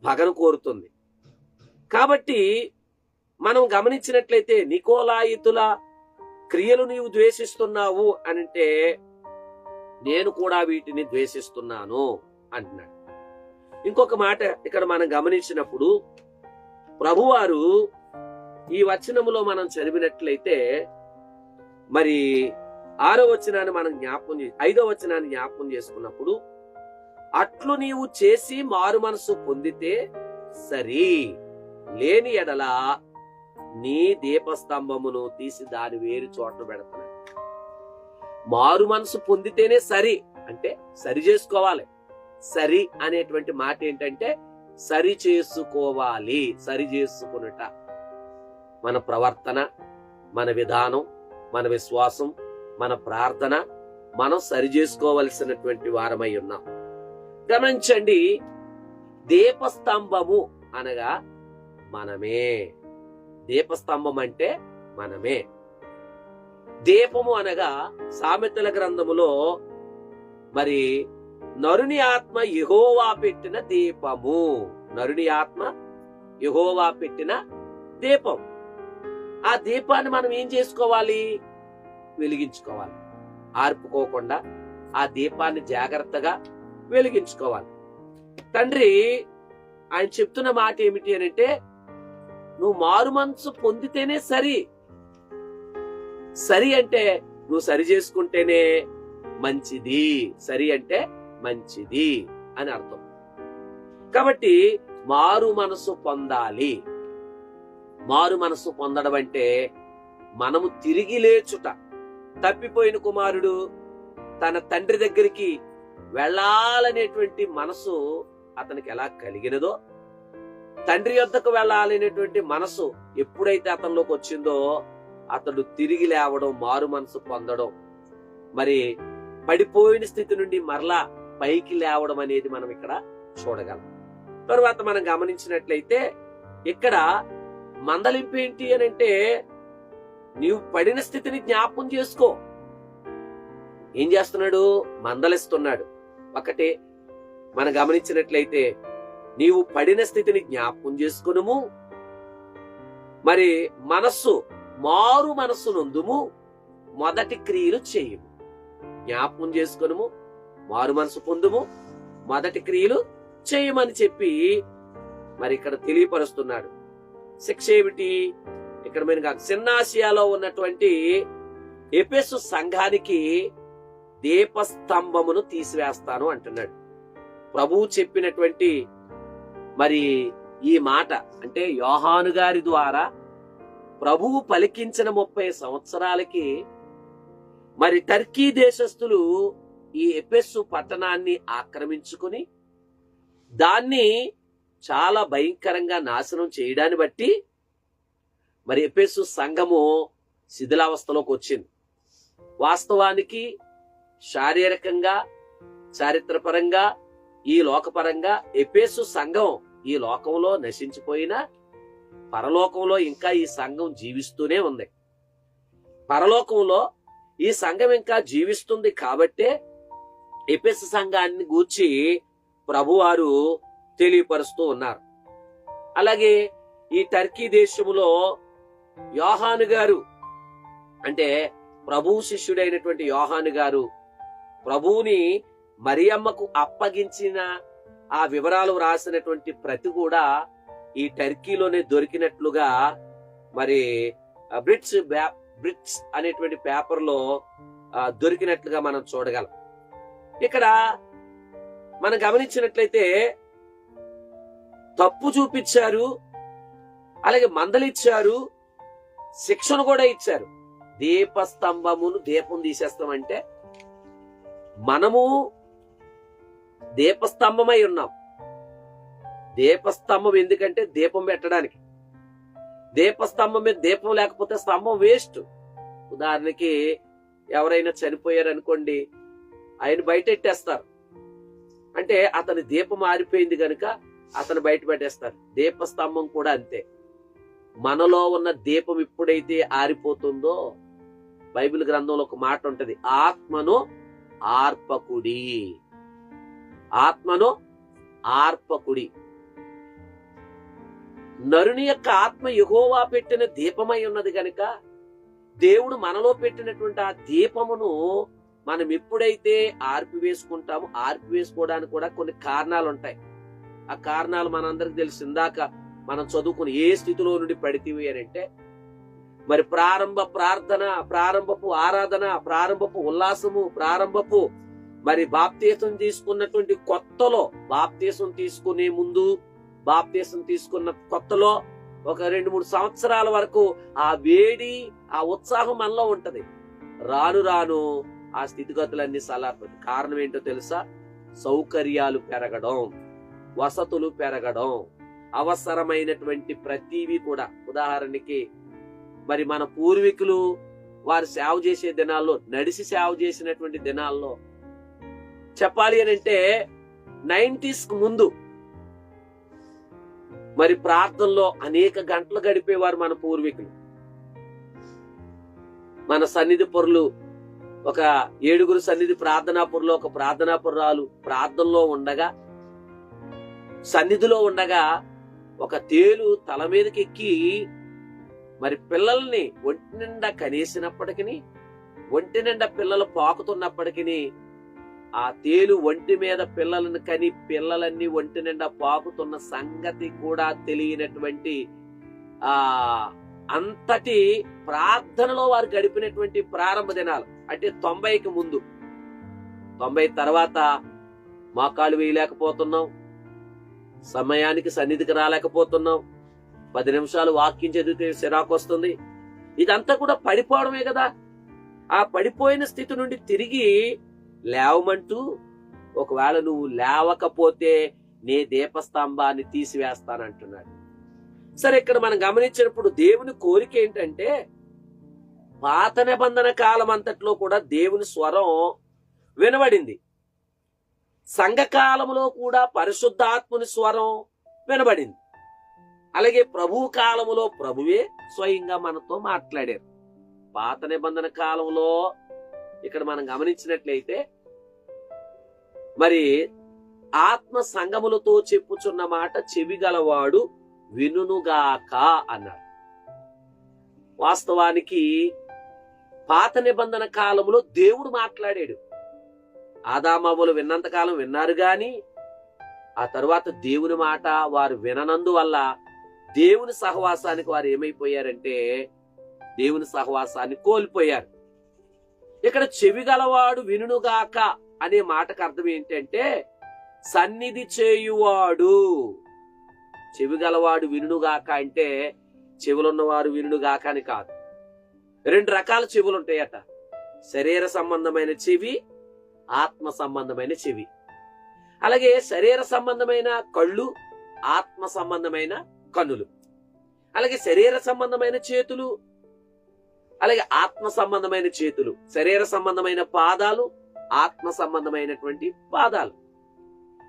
పగను కోరుతుంది. కాబట్టి మనం గమనించినట్లయితే నికోలాయితుల క్రియలు నీవు ద్వేషిస్తున్నావు అంటే నేను కూడా వీటిని ద్వేషిస్తున్నాను అంటున్నాడు. ఇంకొక మాట ఇక్కడ మనం గమనించినప్పుడు ప్రభువారు ఈ వచనములో మనం చదివినట్లయితే మరి 6వ వచనాన్ని మనం 5వ వచనాన్ని జ్ఞాపకం చేసుకున్నప్పుడు అట్లు నీవు చేసి మారు మనసు పొందితే సరి, లేని ఎడల నీ దీపస్తంభమును తీసి దాని వేరు చోట పెడతాను. మారు మనసు పొందితేనే సరి, అంటే సరి చేసుకోవాలి. సరి అనేటువంటి మాట ఏంటంటే సరి చేసుకోవాలి, సరి చేసుకునుట. మన ప్రవర్తన, మన విధానం, మన విశ్వాసం, మన ప్రార్థన మనం సరి చేసుకోవలసినటువంటి వారమై ఉన్నాం. గమనించండి, దీపస్తంభము అనగా మనమే. దీపస్తంభం అంటే మనమే. దీపము అనగా సామెతల గ్రంథములో మరి నరుని ఆత్మ యెహోవా పెట్టిన దీపము. నరుని ఆత్మ యెహోవా పెట్టిన దీపం. ఆ దీపాన్ని మనం ఏం చేసుకోవాలి? వెలిగించుకోవాలి. ఆర్పుకోకుండా ఆ దీపాన్ని జాగ్రత్తగా వెలిగించుకోవాలి. తండ్రి ఆయన చెప్తున్న మాట ఏమిటి అంటే, నువ్వు మారు మనసు పొందితేనే సరి అంటే నువ్వు సరి చేసుకుంటేనే మంచిది. సరి అంటే మంచిది అని అర్థం. కాబట్టి మారు మనసు పొందాలి. మారు మనసు పొందడం అంటే మనము తిరిగి లేచుట. తప్పిపోయిన కుమారుడు తన తండ్రి దగ్గరికి వెళ్ళాలనేటువంటి మనసు అతనికి ఎలా కలిగినదో, తండ్రి యొద్దకు వెళ్ళాలనేటువంటి మనసు ఎప్పుడైతే అతనిలోకి వచ్చిందో అతడు తిరిగి లేవడం, మారు మనసు పొందడం, మరి పడిపోయిన స్థితి నుండి మరలా పైకి లేవడం అనేది మనం ఇక్కడ చూడగలం. తరువాత మనం గమనించినట్లయితే ఇక్కడ మందలింపు ఏంటి అని అంటే, నీవు పడిన స్థితిని జ్ఞాపకం చేసుకో. ఏం చేస్తున్నాడు? మందలిస్తున్నాడు. ఒకటి మనం గమనించినట్లయితే, నీవు పడిన స్థితిని జ్ఞాపకం చేసుకునుము, మరి మారు మనస్సు నొందుము, మొదటి క్రియలు చేయుము. జ్ఞాపకం చేసుకునుము, మారు మనసు పొందుము, మొదటి క్రియలు చేయమని చెప్పి మరి ఇక్కడ తెలియపరుస్తున్నాడు. శిక్ష ఏమిటి? ఇక్కడ మేము సిన్నాసియాలో ఉన్నటువంటి ఎఫెసు సంఘానికి దీపస్తంభమును తీసివేస్తాను అంటున్నాడు. ప్రభువు చెప్పినటువంటి మరి ఈ మాట అంటే యోహాను గారి ద్వారా ప్రభువు పలికించిన 30 సంవత్సరాలకి మరి టర్కీ దేశస్థులు ఈ ఎఫెసు పట్టణాన్ని ఆక్రమించుకుని దాన్ని చాలా భయంకరంగా నాశనం చేయడాన్ని బట్టి మరి ఎఫెసు సంఘము శిథిలావస్థలోకి వచ్చింది. వాస్తవానికి శారీరకంగా, చారిత్రపరంగా, ఈ లోకపరంగా ఎఫెసు సంఘం ఈ లోకంలో నశించిపోయినా పరలోకంలో ఇంకా ఈ సంఘం జీవిస్తూనే ఉంది. పరలోకంలో ఈ సంఘం ఇంకా జీవిస్తుంది కాబట్టే ఎఫెసు సంఘాన్ని గూర్చి ప్రభువారు తెలియపరుస్తూ ఉన్నారు. అలాగే ఈ టర్కీ దేశములో యోహాను గారు అంటే ప్రభువు శిష్యుడైనటువంటి యోహాను గారు ప్రభువుని మరియమ్మకు అప్పగించిన ఆ వివరాలు రాసినటువంటి ప్రతి కూడా ఈ టర్కీలోనే దొరికినట్లుగా మరి బ్రిట్స్ అనేటువంటి పేపర్ లో దొరికినట్లుగా మనం చూడగలం. ఇక్కడ మనం గమనించినట్లయితే తప్పు చూపించారు, అలాగే మందలిచ్చారు, శిక్షను కూడా ఇచ్చారు. దీపస్తంభమును దీపం తీసేస్తామంటే మనము దీపస్తంభమై ఉన్నాం. దీపస్తంభం ఎందుకంటే దీపం పెట్టడానికి. దీపస్తంభం మీద దీపం లేకపోతే స్తంభం వేస్ట్. ఉదాహరణకి ఎవరైనా చనిపోయారు అనుకోండి, ఆయన బయటెట్టేస్తారు. అంటే అతని దీపం ఆరిపోయింది గనుక అతను బయట పెట్టేస్తారు. దీపస్తంభం కూడా అంతే. మనలో ఉన్న దీపం ఎప్పుడైతే ఆరిపోతుందో, బైబిల్ గ్రంథంలో ఒక మాట ఉంటది, ఆత్మను ఆర్పకుడి. ఆత్మను ఆర్పకుడి. నరుని యొక్క ఆత్మ యెహోవా పెట్టిన దీపమై ఉన్నది గనుక దేవుడు మనలో పెట్టినటువంటి ఆ దీపమును మనం ఎప్పుడైతే ఆర్పివేసుకుంటామో, ఆర్పివేసుకోవడానికి కూడా కొన్ని కారణాలు ఉంటాయి. ఆ కారణాలు మనందరికి తెలిసి ఇందాక మనం చదువుకుని ఏ స్థితిలో నుండి పడితీవి అని అంటే, మరి ప్రారంభ ప్రార్థన, ప్రారంభపు ఆరాధన, ప్రారంభపు ఉల్లాసము, ప్రారంభపు మరి బాప్తీసం తీసుకున్నటువంటి కొత్తలో, బాప్తీసం తీసుకునే ముందు, బాప్తీసం తీసుకున్న కొత్తలో ఒక 2-3 సంవత్సరాల వరకు ఆ వేడి, ఆ ఉత్సాహం మనలో ఉంటది. రాను రాను ఆ స్థితిగతులన్నీ సలాపది. కారణం ఏంటో తెలుసా? సౌకర్యాలు పెరగడం, వసతులు పెరగడం, అవసరమైనటువంటి ప్రతివి కూడా. ఉదాహరణకి మరి మన పూర్వీకులు వారు సేవ చేసే దినాల్లో, నడిసి సేవ చేసినటువంటి దినాల్లో చెప్పాలి అని అంటే 90s ముందు మరి ప్రార్థనలో అనేక గంటలు గడిపేవారు మన పూర్వీకులు. మన సన్నిధి పొరలు, ఒక 7 సన్నిధి ప్రార్థనా పొరలో ఒక ప్రార్థనా పొర్రాలు ప్రార్థనలో ఉండగా, సన్నిధిలో ఉండగా ఒక తేలు తల మీదకి ఎక్కి మరి పిల్లల్ని ఒంటి నిండా కనేసినప్పటికీ, ఒంటి నిండా పిల్లలు పాకుతున్నప్పటికీ, ఆ తేలు ఒంటి మీద పిల్లలను కని పిల్లలన్నీ ఒంటి నిండా పాకుతున్న సంగతి కూడా తెలియనటువంటి అంతటి ప్రార్థనలో వారు గడిపినటువంటి ప్రారంభ దినాలు. అంటే 90కి ముందు. 90 తర్వాత మోకాళ్ళు వేయలేకపోతున్నాం, సమయానికి సన్నిధికి రాలేకపోతున్నాం, 10 నిమిషాలు వాక్యం చదివితే సిరాకు వస్తుంది. ఇదంతా కూడా పడిపోవడమే కదా. ఆ పడిపోయిన స్థితి నుండి తిరిగి లేవమంటూ, ఒకవేళ నువ్వు లేవకపోతే నే దీపస్తంభాన్ని తీసివేస్తానంటున్నాడు. సరే, ఇక్కడ మనం గమనించినప్పుడు దేవుని కోరిక ఏంటంటే, పాత నిబంధన కాలం అంతట్లో కూడా దేవుని స్వరం వినబడింది. సంఘకాలంలో కూడా పరిశుద్ధాత్ముని స్వరం వినబడింది. అలాగే ప్రభు కాలములో ప్రభువే స్వయంగా మనతో మాట్లాడారు. పాత నిబంధన కాలంలో ఇక్కడ మనం గమనించినట్లయితే, మరి ఆత్మ సంగములతో చెప్పుచున్న మాట చెవిగలవాడు వినుగాక అన్నాడు. వాస్తవానికి పాత నిబంధన కాలంలో దేవుడు మాట్లాడాడు. ఆదామవ్వలు విన్నంత కాలం విన్నారు గాని, ఆ తరువాత దేవుని మాట వారు విననందువల్ల దేవుని సహవాసానికి వారు ఏమైపోయారంటే దేవుని సహవాసాన్ని కోల్పోయారు. ఇక్కడ చెవిగలవాడు వినుగాక అనే మాటకు అర్థం ఏంటంటే సన్నిధి చేయువాడు. చెవిగలవాడు వినుగాక అంటే చెవులున్నవారు వినుగాక అని కాదు. 2 రకాల చెవులు ఉంటాయట. శరీర సంబంధమైన చెవి, ఆత్మ సంబంధమైన చెవి. అలాగే శరీర సంబంధమైన కళ్ళు, ఆత్మ సంబంధమైన కన్నులు. అలాగే శరీర సంబంధమైన చేతులు, అలాగే ఆత్మ సంబంధమైన చేతులు. శరీర సంబంధమైన పాదాలు, ఆత్మ సంబంధమైనటువంటి పాదాలు.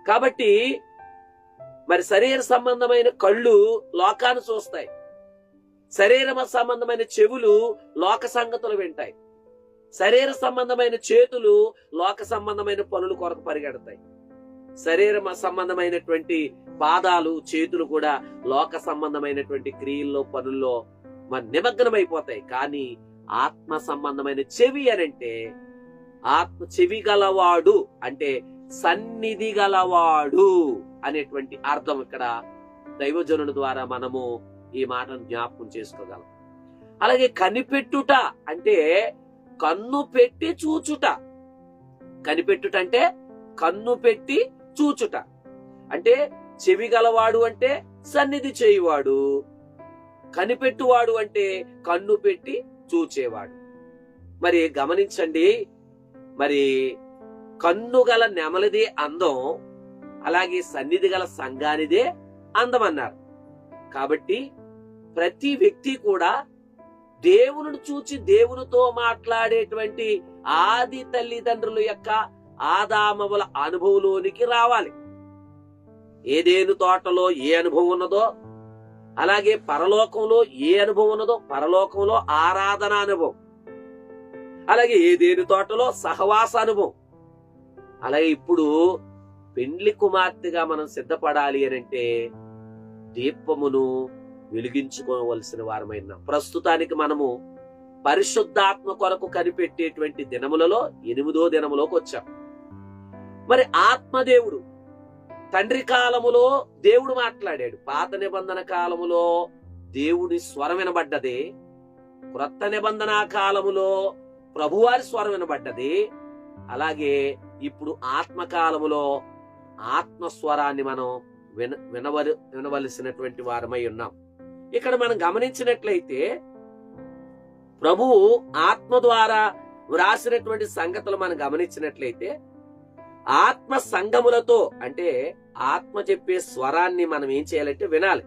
కాబట్టి మరి శరీర సంబంధమైన కళ్ళు లోకాన్ని చూస్తాయి, శరీర సంబంధమైన చెవులు లోక సంగతులు వింటాయి, శరీర సంబంధమైన చేతులు లోక సంబంధమైన పనుల కొరకు పరిగెడతాయి, శరీర సంబంధమైనటువంటి పాదాలు, చేతులు కూడా లోక సంబంధమైనటువంటి క్రియల్లో, పనుల్లో మరి నిమగ్నమైపోతాయి. కానీ ఆత్మ సంబంధమైన చెవి అనంటే, ఆత్మ చెవి గలవాడు అంటే సన్నిధి గలవాడు అనేటువంటి అర్థం ఇక్కడ దైవజనుల ద్వారా మనము ఈ మాటను జ్ఞాపకం చేసుకోగలం. అలాగే కనిపెట్టుట అంటే కన్ను పెట్టి చూచుట. కనిపెట్టుట అంటే కన్ను పెట్టి చూచుట. అంటే చెవి గలవాడు అంటే సన్నిధి చేయువాడు, కనిపెట్టువాడు అంటే కన్ను పెట్టి చూచేవాడు. మరి గమనించండి, మరి కన్ను గల నెమలిదే అందం, అలాగే సన్నిధి గల సంఘానిదే అందం అన్నారు. కాబట్టి ప్రతి వ్యక్తి కూడా దేవుని చూచి దేవునితో మాట్లాడేటువంటి ఆది తల్లిదండ్రుల యొక్క ఆదామవుల అనుభవంలోనికి రావాలి. ఏదేను తోటలో ఏ అనుభవం ఉన్నదో, అలాగే పరలోకంలో ఏ అనుభవం ఉన్నదో పరలోకంలో ఆరాధన అనుభవం, అలాగే ఏదేను తోటలో సహవాస అనుభవం. అలాగే ఇప్పుడు పెండ్లి కుమార్తెగా మనం సిద్ధపడాలి అనంటే దీపమును వెలిగించుకోవలసిన వారమైన ప్రస్తుతానికి మనము పరిశుద్ధాత్మ కొరకు కనిపెట్టేటువంటి దినములలో 8వ దినములోకి వచ్చాం. మరి ఆత్మదేవుడు తండ్రి కాలములో దేవుడు మాట్లాడాడు. పాత నిబంధన కాలములో దేవుడి స్వరం వినబడ్డది, క్రొత్త నిబంధన కాలములో ప్రభువారి స్వరం వినబడ్డది. అలాగే ఇప్పుడు ఆత్మకాలములో ఆత్మస్వరాన్ని మనం వినవలసినటువంటి వారమై ఉన్నాం. ఇక్కడ మనం గమనించినట్లయితే ప్రభువు ఆత్మ ద్వారా వ్రాసినటువంటి సంగతులు మనం గమనించినట్లయితే ఆత్మ సంగములతో, అంటే ఆత్మ చెప్పే స్వరాన్ని మనం ఏం చేయాలంటే వినాలి.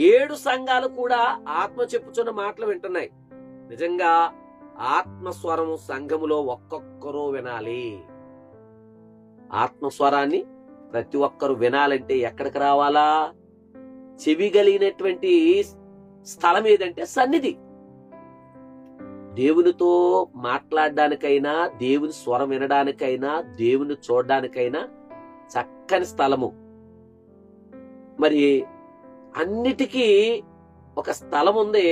7 సంఘాలు కూడా ఆత్మ చెప్పుచున్న మాటలు వింటున్నాయి. నిజంగా ఆత్మస్వరము సంఘములో ఒక్కొక్కరు వినాలి. ఆత్మస్వరాన్ని ప్రతి ఒక్కరు వినాలంటే ఎక్కడికి రావాలా? చెవి కలిగినటువంటి స్థలం ఏదంటే సన్నిధి. దేవునితో మాట్లాడడానికైనా, దేవుని స్వరం వినడానికైనా, దేవుని చూడడానికైనా చక్కని స్థలము. మరి అన్నిటికీ ఒక స్థలం ఉంది,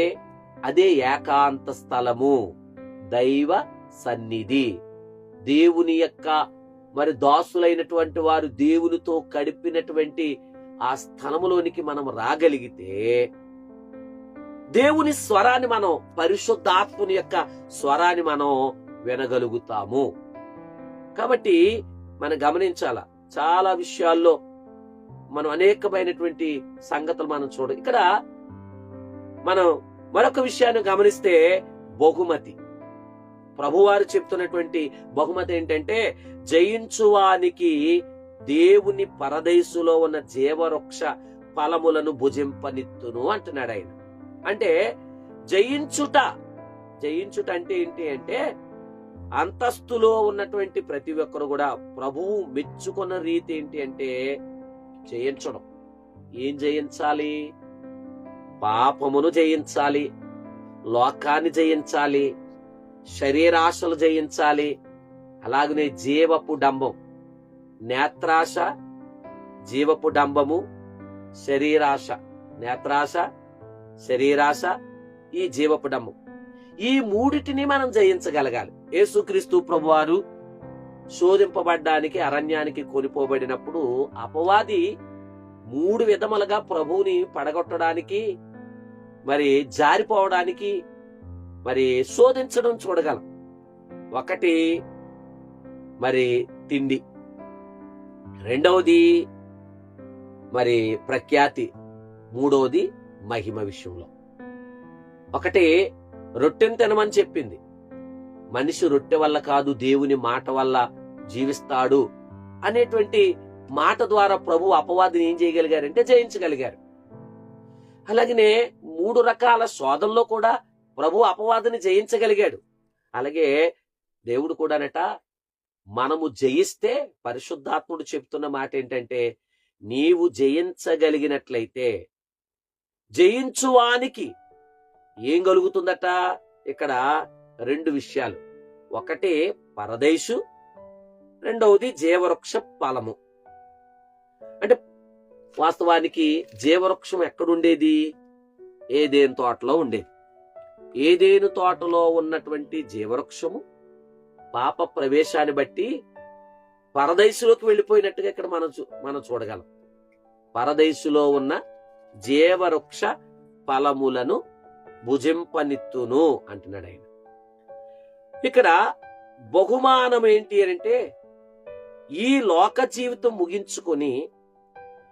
అదే ఏకాంత స్థలము, దైవ సన్నిధి. దేవుని యొక్క మరి దాసులైనటువంటి వారు దేవునితో గడిపినటువంటి ఆ స్థలములోనికి మనం రాగలిగితే దేవుని స్వరాన్ని మనం, పరిశుద్ధాత్ముని యొక్క స్వరాన్ని మనం వినగలుగుతాము. కాబట్టి మనం గమనించాల, చాలా విషయాల్లో మనం అనేకమైనటువంటి సంగతులు మనం ఇక్కడ మనం మరొక విషయాన్ని గమనిస్తే, బహుమతి. ప్రభువారు చెప్తున్నటువంటి బహుమతి ఏంటంటే, జయించువానికి దేవుని పరదేశులో ఉన్న జీవవృక్ష ఫలములను భుజింపనిత్తును అంటున్నాడు ఆయన. అంటే జయించుట అంటే ఏంటి అంటే, అంతస్తులో ఉన్నటువంటి ప్రతి ఒక్కరు కూడా ప్రభువు మెచ్చుకున్న రీతి ఏంటి అంటే జయించడం. ఏం జయించాలి? పాపమును జయించాలి, లోకాన్ని జయించాలి, శరీరాశలు జయించాలి, అలాగనే జీవపు డంబం, నేత్రాశ, జీవపు డంబము, శరీరాశ, నేత్రాశ, శరీరాశ, ఈ జీవపు డంబం, ఈ మూడిటిని మనం జయించగలగాలి. యేసుక్రీస్తు ప్రభువారు శోధింపబడ్డానికి అరణ్యానికి కొనిపోబడినప్పుడు అపవాది 3 విధములుగా ప్రభువుని పడగొట్టడానికి, మరి జారిపోవడానికి, మరి శోధించడం చూడగలం. ఒకటి మరి తిండి, రెండవది మరి ప్రఖ్యాతి, మూడవది మహిమ విషయంలో. ఒకటి రొట్టెను తినమని చెప్పింది. మనిషి రొట్టె వల్ల కాదు, దేవుని మాట వల్ల జీవిస్తాడు అనేటువంటి మాట ద్వారా ప్రభు అపవాదిని ఏం చేయగలిగారంటే జయించగలిగారు. అలాగనే 3 రకాల శోధనలో కూడా ప్రభు అపవాదిని జయించగలిగాడు. అలాగే దేవుడు కూడానట, మనము జయిస్తే, పరిశుద్ధాత్ముడు చెప్తున్న మాట ఏంటంటే, నీవు జయించగలిగినట్లయితే జయించువానికి ఏం కలుగుతుందట? ఇక్కడ 2 విషయాలు. ఒకటి పరదేశు, రెండవది జీవవృక్ష ఫలము. అంటే వాస్తవానికి జీవవృక్షం ఎక్కడుండేది? ఏదేను తోటలో ఉండేది. ఏదేను తోటలో ఉన్నటువంటి జీవవృక్షము పాప ప్రవేశాన్ని బట్టి పరదేశులోకి వెళ్ళిపోయినట్టుగా ఇక్కడ మనం చూడగలం. పరదేశులో ఉన్న జీవవృక్ష ఫలములను భుజింపనిత్తును అంటున్నాడు ఆయన. ఇక్కడ బహుమానం ఏంటి అంటే, ఈ లోక జీవితం ముగించుకొని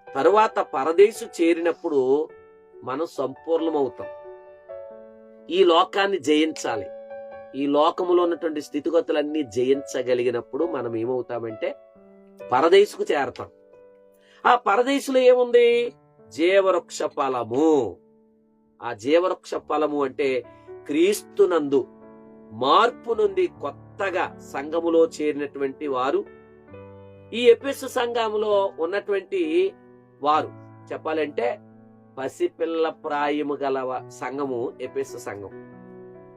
తరువాత పరదేశు చేరినప్పుడు మనం సంపూర్ణమవుతాం. ఈ లోకాన్ని జయించాలి. ఈ లోకములో ఉన్నటువంటి స్థితిగతులన్నీ జయించగలిగినప్పుడు మనం ఏమవుతామంటే పరదేశుకు చేరతాం. ఆ పరదేశులో ఏముంది? జీవవృక్ష ఫలము. ఆ జీవవృక్ష ఫలము అంటే క్రీస్తునందు మార్పు నుండి కొత్తగా సంఘములో చేరినటువంటి వారు, ఈ ఎఫెసు సంఘములో ఉన్నటువంటి వారు చెప్పాలంటే పసిపిల్ల ప్రాయము గల సంఘము ఎఫెసు సంఘం.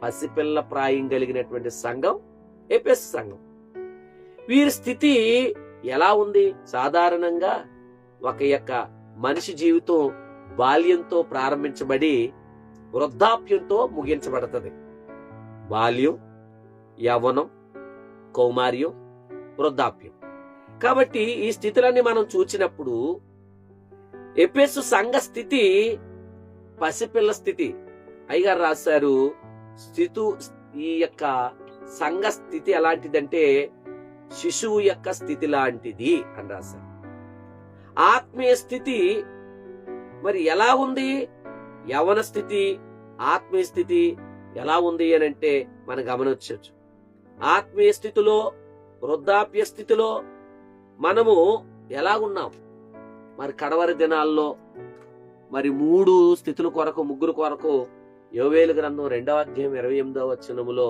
పసిపిల్ల ప్రాయం కలిగినటువంటి సంఘం ఎఫెసు సంఘం. వీరి స్థితి ఎలా ఉంది? సాధారణంగా ఒక యొక్క మనిషి జీవితం బాల్యంతో ప్రారంభించబడి వృద్ధాప్యంతో ముగించబడుతుంది. బాల్యం, యవ్వనం, కౌమార్యం, వృద్ధాప్యం. కాబట్టి ఈ స్థితులన్నీ మనం చూచినప్పుడు ఎఫెసు సంఘ స్థితి పసిపిల్ల స్థితి. అయ్యగారు రాశారు, ఈ యొక్క సంఘ స్థితి ఎలాంటిదంటే శిశువు యొక్క స్థితి లాంటిది అని రాశారు. ఆత్మీయ స్థితి మరి ఎలా ఉంది? యవ్వన స్థితి, ఆత్మీయ స్థితి ఎలా ఉంది అని అంటే మనం గమనించవచ్చు. ఆత్మీయ స్థితిలో, వృద్ధాప్య స్థితిలో మనము ఎలాగున్నాం? మరి కడవరి దినాల్లో మరి 3 స్థితుల కొరకు, 3 కొరకు యోవేలు గ్రంథం 2వ అధ్యాయం 28వ వచనములో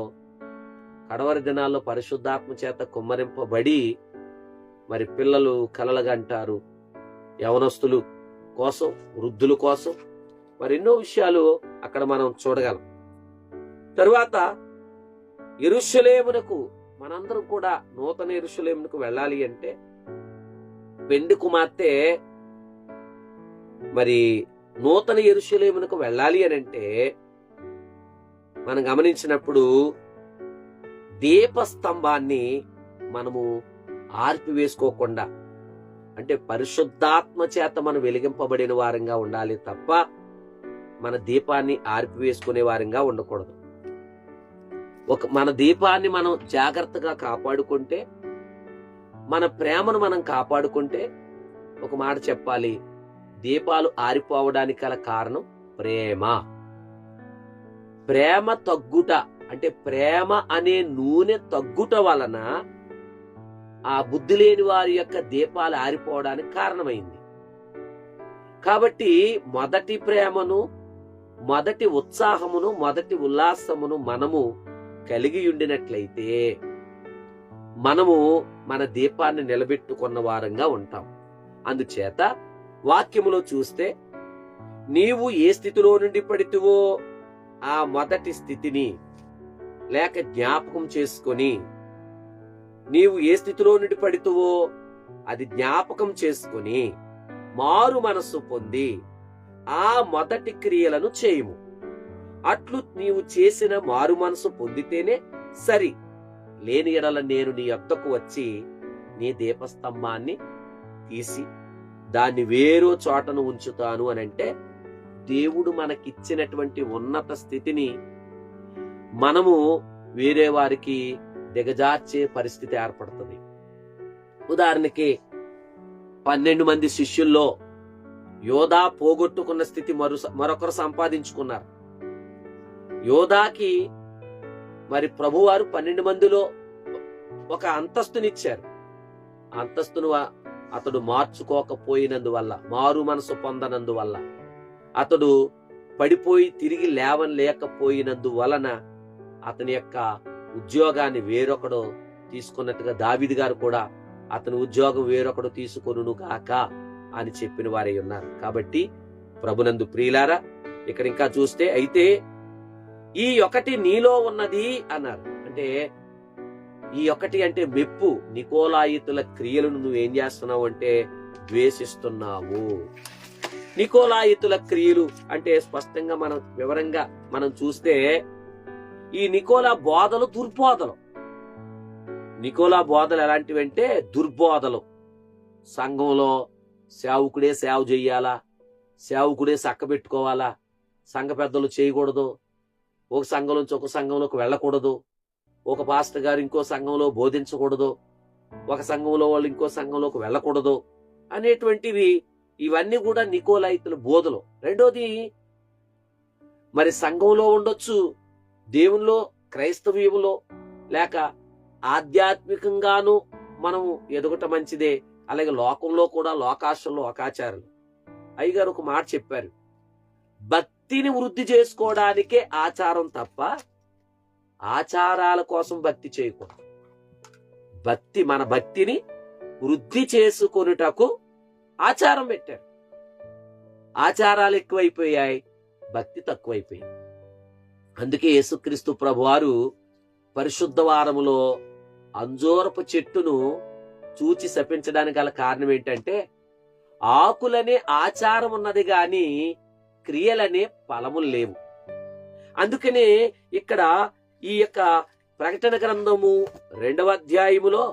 కడవరి దినాల్లో పరిశుద్ధాత్మ చేత కుమ్మరింపబడి మరి పిల్లలు కలలుగంటారు, యవనస్తులు కోసం, వృద్ధుల కోసం, మరెన్నో విషయాలు అక్కడ మనం చూడగలం. తరువాత యెరూషలేమునకు మనందరం కూడా నూతన యెరూషలేమునకు వెళ్ళాలి అంటే, పెండి కుమార్తె మరి నూతన యెరూషలేమునకు వెళ్ళాలి అని అంటే మనం గమనించినప్పుడు దీపస్తంభాన్ని మనము ఆర్పివేసుకోకుండా, అంటే పరిశుద్ధాత్మ చేత మనం వెలిగింపబడిన వారంగా ఉండాలి తప్ప మన దీపాన్ని ఆర్పివేసుకునే వారంగా ఉండకూడదు. మన దీపాన్ని మనం జాగ్రత్తగా కాపాడుకుంటే, మన ప్రేమను మనం కాపాడుకుంటే, ఒక మాట చెప్పాలి, దీపాలు ఆరిపోవడానికి గల కారణం ప్రేమ. ప్రేమ తగ్గుట అంటే ప్రేమ అనే నూనె తగ్గుట వలన ఆ బుద్ధి లేని వారి యొక్క దీపాలు ఆరిపోవడానికి కారణమైంది. కాబట్టి మొదటి ప్రేమను, మొదటి ఉత్సాహమును, మొదటి ఉల్లాసమును మనము కలిగి ఉండినట్లయితే మనము మన దీపాన్ని నిలబెట్టుకున్న వారంగా ఉంటాం. అందుచేత వాక్యములో చూస్తే, నీవు ఏ స్థితిలో నుండి పడితివో ఆ మొదటి స్థితిని లేక జ్ఞాపకం చేసుకొని, నీవు ఏ స్థితిలో నుండి పడితివో అది జ్ఞాపకం చేసుకొని మారు మనస్సు పొంది ఆ మొదటి క్రియలను చేయుము. అట్లు నీవు చేసిన మారు మనసు పొందితేనే సరి, లేని ఎడల నేను నీ యొద్దకు వచ్చి నీ దీపస్తంభాన్ని తీసి దాన్ని వేరో చోటను ఉంచుతాను అని అంటే, దేవుడు మనకిచ్చినటువంటి ఉన్నత స్థితిని మనము వేరే వారికి దిగజార్చే పరిస్థితి ఏర్పడుతుంది. ఉదాహరణకి 12 మంది శిష్యుల్లో యోధా పోగొట్టుకున్న స్థితి మరొకరు సంపాదించుకున్నారు. యోధాకి మరి ప్రభువారు 12 మందిలో ఒక అంతస్తునిచ్చారు. అంతస్తును అతడు మార్చుకోకపోయినందువల్ల, మారు మనసు పొందనందువల్ల, అతడు పడిపోయి తిరిగి లేవలేకపోయినందువలన అతని యొక్క ఉద్యోగాన్ని వేరొకడు తీసుకున్నట్టుగా దావీదు గారు కూడా అతని ఉద్యోగం వేరొకడు తీసుకొనును గాక అని చెప్పిన వారే ఉన్నారు. కాబట్టి ప్రభునందు ప్రియులారా, ఇక్కడ ఇంకా చూస్తే, అయితే ఈ ఒకటి నీలో ఉన్నది అన్నారు. అంటే ఈ ఒకటి అంటే మెప్పు. నికోలాయితుల క్రియలను నువ్వేం చేస్తున్నావు అంటే ద్వేషిస్తున్నావు. నికోలాయితుల క్రియలు అంటే స్పష్టంగా మనం వివరంగా మనం చూస్తే, ఈ నికోలా బోధలు దుర్బోధలు. నికోలా బోధలు ఎలాంటివంటే దుర్బోధలు. సంఘంలో సేవకుడే సేవ చెయ్యాలా, సేవకుడే చక్కబెట్టుకోవాలా, సంఘ పెద్దలు చేయకూడదు, ఒక సంఘం నుంచి ఒక సంఘంలోకి వెళ్ళకూడదు, ఒక పాస్టర్ గారు ఇంకో సంఘంలో బోధించకూడదు, ఒక సంఘంలో వాళ్ళు ఇంకో సంఘంలోకి వెళ్ళకూడదు అనేటువంటివి, ఇవన్నీ కూడా నికోలాయితుల బోధలు. రెండోది, మరి సంఘంలో ఉండొచ్చు, దేవునిలో, క్రైస్తవ్యంలో లేక ఆధ్యాత్మికంగాను మనము ఎదగటం మంచిదే. అలాగే లోకంలో కూడా లోకాశంలో లోకాచారాలు. అయ్యగారు ఒక మాట చెప్పారు, భక్తిని వృద్ధి చేసుకోవడానికే ఆచారం తప్ప ఆచారాల కోసం భక్తి చేయకూడదు. మన భక్తిని వృద్ధి చేసుకొనుటకు ఆచారం పెట్టారు. ఆచారాలు ఎక్కువైపోయాయి, భక్తి తక్కువైపోయింది. అందుకే యేసుక్రీస్తు ప్రభువారు పరిశుద్ధ వారములో అంజూరపు చెట్టును చూచి శపించడానికి గల కారణం ఏంటంటే, ఆకులనే ఆచారం ఉన్నది గాని క్రియలనే ఫలములు లేవు. అందుకనే ఇక్కడ ఈ యొక్క ప్రకటన గ్రంథము 2వ అధ్యాయములో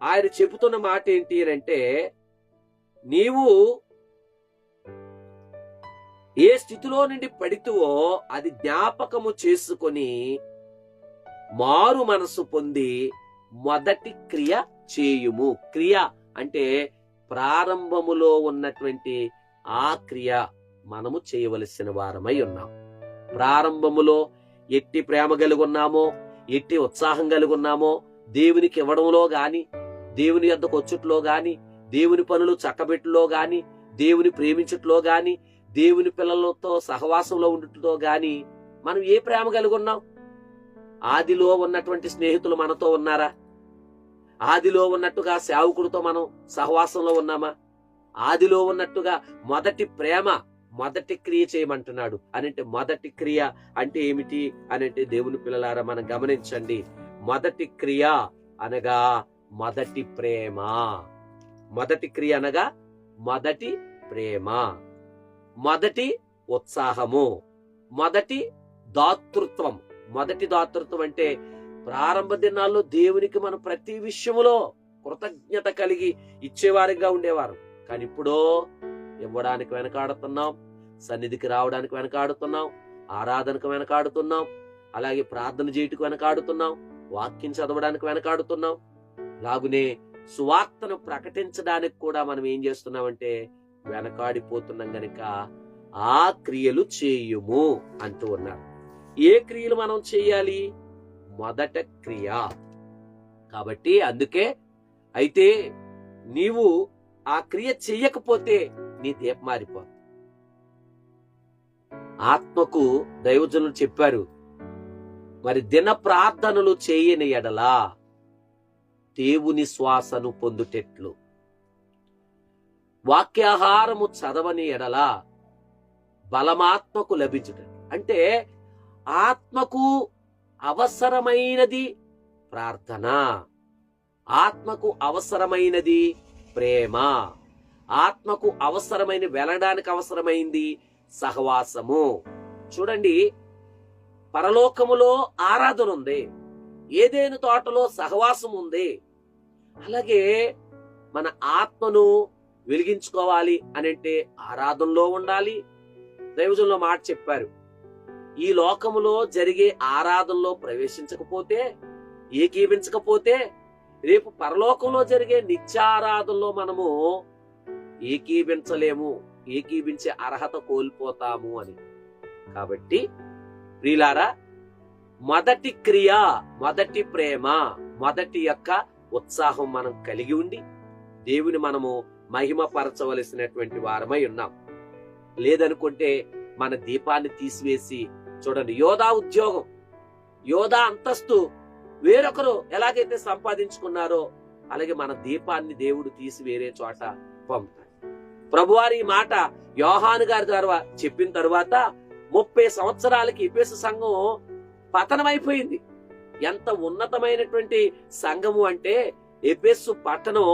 ఆయన చెబుతున్న మాట ఏంటి అంటే, నీవు ఏ స్థితిలో నుండి పడితువో అది జ్ఞాపకము చేసుకొని మారు మనసు పొంది మొదటి క్రియ చేయుము. క్రియ అంటే ప్రారంభములో ఉన్నటువంటి ఆ క్రియ మనము చేయవలసిన వారమై ఉన్నాం. ప్రారంభములో ఎట్టి ప్రేమ కలిగి ఉన్నామో, ఎట్టి ఉత్సాహం కలిగి ఉన్నామో, దేవునికి ఇవ్వడంలో గాని, దేవుని యొద్దకు వచ్చుట్లో గాని, దేవుని పనులు చక్కబెట్టులో గాని, దేవుని ప్రేమించుట్లో గాని, దేవుని పిల్లలతో సహవాసంలో ఉండటంలో గాని మనం ఏ ప్రేమ కలిగి ఉన్నాం? ఆదిలో ఉన్నటువంటి స్నేహితులు మనతో ఉన్నారా? ఆదిలో ఉన్నట్టుగా సేవకుడితో మనం సహవాసంలో ఉన్నామా? ఆదిలో ఉన్నట్టుగా మొదటి ప్రేమ, మొదటి క్రియ చేయమంటున్నాడు. అనంటే మొదటి క్రియ అంటే ఏమిటి అనంటే దేవుని పిల్లలారా మనం గమనించండి. మొదటి క్రియ అనగా మొదటి ప్రేమ. మొదటి క్రియ అనగా మొదటి ప్రేమ, మొదటి ఉత్సాహము, మొదటి దాతృత్వం. మొదటి దాతృత్వం అంటే ప్రారంభ దినాల్లో దేవునికి మనం ప్రతి విషయములో కృతజ్ఞత కలిగి ఇచ్చేవారిగా ఉండేవారు. కానీ ఇప్పుడు ఇవ్వడానికి వెనకాడుతున్నాం, సన్నిధికి రావడానికి వెనకాడుతున్నాం, ఆరాధనకు వెనకాడుతున్నాం, అలాగే ప్రార్థన చేయటకు వెనకాడుతున్నాం, వాక్యం చదవడానికి వెనకాడుతున్నాం. లాగునే సువార్తను ప్రకటించడానికి కూడా మనం ఏం చేస్తున్నామంటే వెనకాడిపోతున్నాం. గనుక ఆ క్రియలు చేయుము అంటూ ఉన్నారు. ఏ క్రియలు మనం చేయాలి? మొదట క్రియ. కాబట్టి అందుకే అయితే నీవు ఆ క్రియ చెయ్యకపోతే నీ దీపం మారిపోతుంది. ఆత్మకు దైవజనులు చెప్పారు, మరి దిన ప్రార్థనలు చేయని ఎడలా దేవుని శ్వాసను పొందుటెట్లు, వాక్యాహారము చదవని ఎడలా బలమాత్మకు లభించుట. అంటే ఆత్మకు అవసరమైనది ప్రార్థన, ఆత్మకు అవసరమైనది ప్రేమ, ఆత్మకు అవసరమైన వెళ్ళడానికి అవసరమైంది సహవాసము. చూడండి, పరలోకములో ఆరాధన ఉంది, ఏదేను తోటలో సహవాసం ఉంది. అలాగే మన ఆత్మను వెలిగించుకోవాలి అనంటే ఆరాధనలో ఉండాలి. దైవజనుల మాట చెప్పారు, ఈ లోకములో జరిగే ఆరాధనలో ప్రవేశించకపోతే, ఏకీభించకపోతే రేపు పరలోకంలో జరిగే నిత్యారాధనలో మనము ఏకీభించలేము, ఏకీభించే అర్హత కోల్పోతాము అని. కాబట్టి ప్రియులారా, మొదటి క్రియ, మొదటి ప్రేమ, మొదటి యొక్క ఉత్సాహం మనం కలిగి ఉండి దేవుని మనము మహిమపరచవలసినటువంటి వారమై ఉన్నాం. లేదనుకుంటే మన దీపాన్ని తీసివేసి, చూడండి, యోధా ఉద్యోగం, యోధా అంతస్తు వేరొకరు ఎలాగైతే సంపాదించుకున్నారో అలాగే మన దీపాన్ని దేవుడు తీసి వేరే చోట పంపుతాడు. ప్రభువారి ఈ మాట యోహాను గారి ద్వారా చెప్పిన తరువాత 30 సంవత్సరాలకి ఎఫెసు సంఘం పతనమైపోయింది. ఎంత ఉన్నతమైనటువంటి సంఘము అంటే ఎఫెసు పట్టణం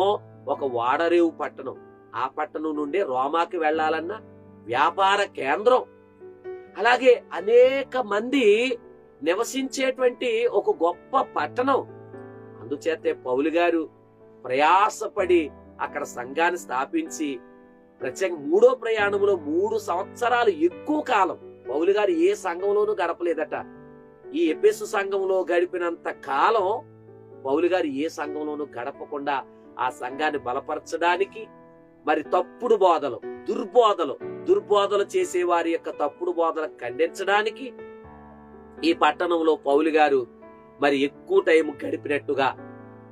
ఒక వాడరేవు పట్టణం. ఆ పట్టణం నుండి రోమాకి వెళ్లాలన్న వ్యాపార కేంద్రం, అలాగే అనేక మంది నివసించేటువంటి ఒక గొప్ప పట్టణం. అందుచేతే పౌలు గారు ప్రయాసపడి అక్కడ సంఘాన్ని స్థాపించి ప్రత్యేక 3వ ప్రయాణంలో 3 సంవత్సరాలు ఎక్కువ కాలం పౌలు గారు ఏ సంఘంలోనూ గడపలేదట. ఈ ఎఫెసు సంఘంలో గడిపినంత కాలం పౌలు గారు ఏ సంఘంలోనూ గడపకుండా ఆ సంఘాన్ని బలపరచడానికి, మరి తప్పుడు బోధలు, దుర్బోధలు చేసే వారి యొక్క తప్పుడు బోధలు ఖండించడానికి ఈ పట్టణంలో పౌలు గారు మరి ఎక్కువ టైం గడిపినట్టుగా,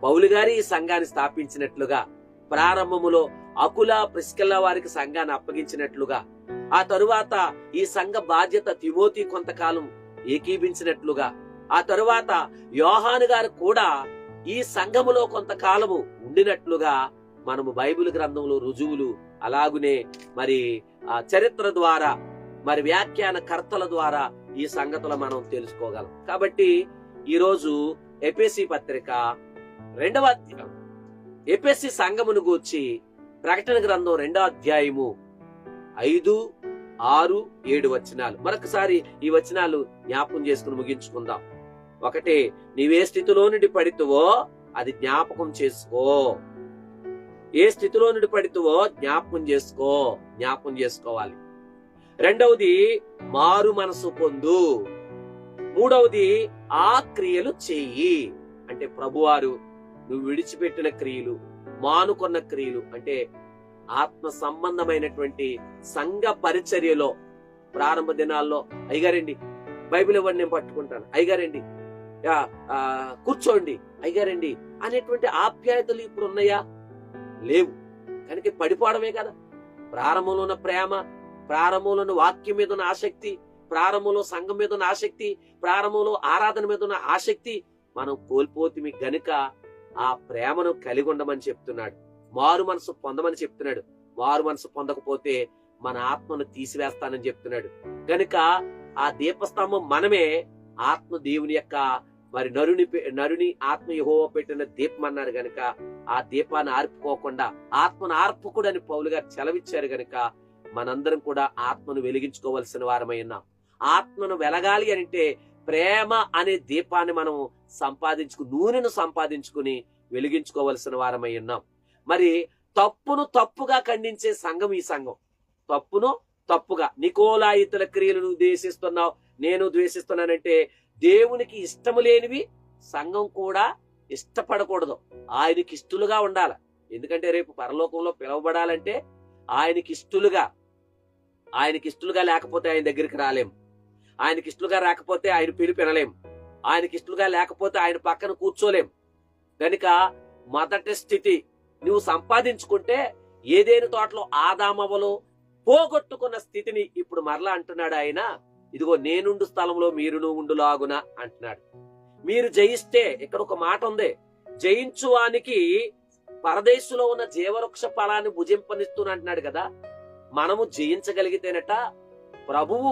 పౌలు గారు ఈ సంఘాన్ని స్థాపించినట్లుగా, ప్రారంభములో అకుల ప్రిస్కిల్ల వారికి సంఘాన్ని అప్పగించినట్లుగా, ఆ తరువాత ఈ సంఘ బాధ్యత తిమోతి కొంతకాలం ఏకీభించినట్లుగా, ఆ తరువాత యోహాను గారు కూడా ఈ సంఘములో కొంతకాలము ఉండినట్లుగా మనము బైబిల్ గ్రంథంలో రుజువులు, అలాగునే మరి ఆ చరిత్ర ద్వారా, మరి వ్యాఖ్యాన కర్తల ద్వారా ఈ సంగతులు మనం తెలుసుకోగలం. కాబట్టి ఈరోజు ఎఫెసీ పత్రిక 2వ అధ్యాయం, ఎఫెసీ సంఘమును గూర్చి ప్రకటన గ్రంథం 2వ అధ్యాయము 5, 6, 7 వచనాలు. మరొకసారి ఈ వచనాలు జ్ఞాపకం చేసుకుని ముగించుకుందాం. ఒకటి, నీవే స్థితిలో నుండి పడితువో అది జ్ఞాపకం చేసుకో. ఏ స్థితిలో నుండి పడితువో జ్ఞాపకం చేసుకోవాలి. రెండవది, మారు మనసు పొందు. మూడవది, ఆ క్రియలు చెయ్యి. అంటే ప్రభువారు నువ్వు విడిచిపెట్టిన క్రియలు, మానుకొన్న క్రియలు, అంటే ఆత్మ సంబంధమైనటువంటి సంఘ పరిచర్యలో ప్రారంభ దినాల్లో అయ్యగారండి బైబిల్ ఇవ్వండి నేను పట్టుకుంటాను, అయ్యగారండి కూర్చోండి, అయ్యగారండి అనేటువంటి ఆప్యాయతలు ఇప్పుడు ఉన్నాయా? లేవు. కనుక పడిపోవడమే కదా. ప్రారంభంలో ఉన్న ప్రేమ, ప్రారంభంలో ఉన్న వాక్యం మీద ఉన్న ఆసక్తి, ప్రారంభంలో సంఘం మీద ఉన్న ఆసక్తి, ప్రారంభంలో ఆరాధన మీద ఉన్న ఆసక్తి మనం కోల్పోతుంది. గనుక ఆ ప్రేమను కలిగి ఉండమని చెప్తున్నాడు, మారు మనసు పొందమని చెప్తున్నాడు. మారు మనసు పొందకపోతే మన ఆత్మను తీసివేస్తానని చెప్తున్నాడు. గనుక ఆ దీపస్తంభం మనమే. ఆత్మ దేవుని యొక్క మరి నరుని ఆత్మ యెహోవా పెట్టిన దీపం అన్నాడు గనుక ఆ దీపాన్ని ఆర్పుకోకుండా ఆత్మను ఆర్పుకుడని పౌలు గారు సెలవిచ్చారు గనుక మనందరం కూడా ఆత్మను వెలిగించుకోవలసిన వారమై ఉన్నాం. ఆత్మను వెలగాలి అంటే ప్రేమ అనే దీపాన్ని మనం నూనెను సంపాదించుకుని వెలిగించుకోవలసిన వారమై ఉన్నాం. మరి తప్పును తప్పుగా ఖండించే సంఘం ఈ సంఘం. తప్పును తప్పుగా నికోలాయితుల క్రియలు నువ్వు ద్వేషిస్తున్నావు, నేను ద్వేషిస్తున్నానంటే దేవునికి ఇష్టము లేనివి సంఘం కూడా ఇష్టపడకూడదు. ఆయనకి ఇష్టలుగా ఉండాలి. ఎందుకంటే రేపు పరలోకంలో పిలువబడాలంటే ఆయనకి ఇష్టలుగా లేకపోతే ఆయన దగ్గరికి రాలేం. ఆయనకి ఇష్టలుగా రాకపోతే ఆయన పిలుపు వినలేం. ఆయనకి ఇష్టలుగా లేకపోతే ఆయన పక్కన కూర్చోలేం. కనుక మొదటి స్థితి నువ్వు సంపాదించుకుంటే ఏదేని తోటలో ఆదామవలో పోగొట్టుకున్న స్థితిని ఇప్పుడు మరలా అంటున్నాడు ఆయన. ఇదిగో నేనుండు స్థలంలో మీరును ఉండులాగున అంటున్నాడు. మీరు జయిస్తే, ఇక్కడ ఒక మాట ఉంది, జయించువానికి పరదేశంలో ఉన్న జీవవృక్ష ఫలాన్ని భుజింపనిస్తున్నా అంటున్నాడు కదా. మనము జయించగలిగితేనట ప్రభువు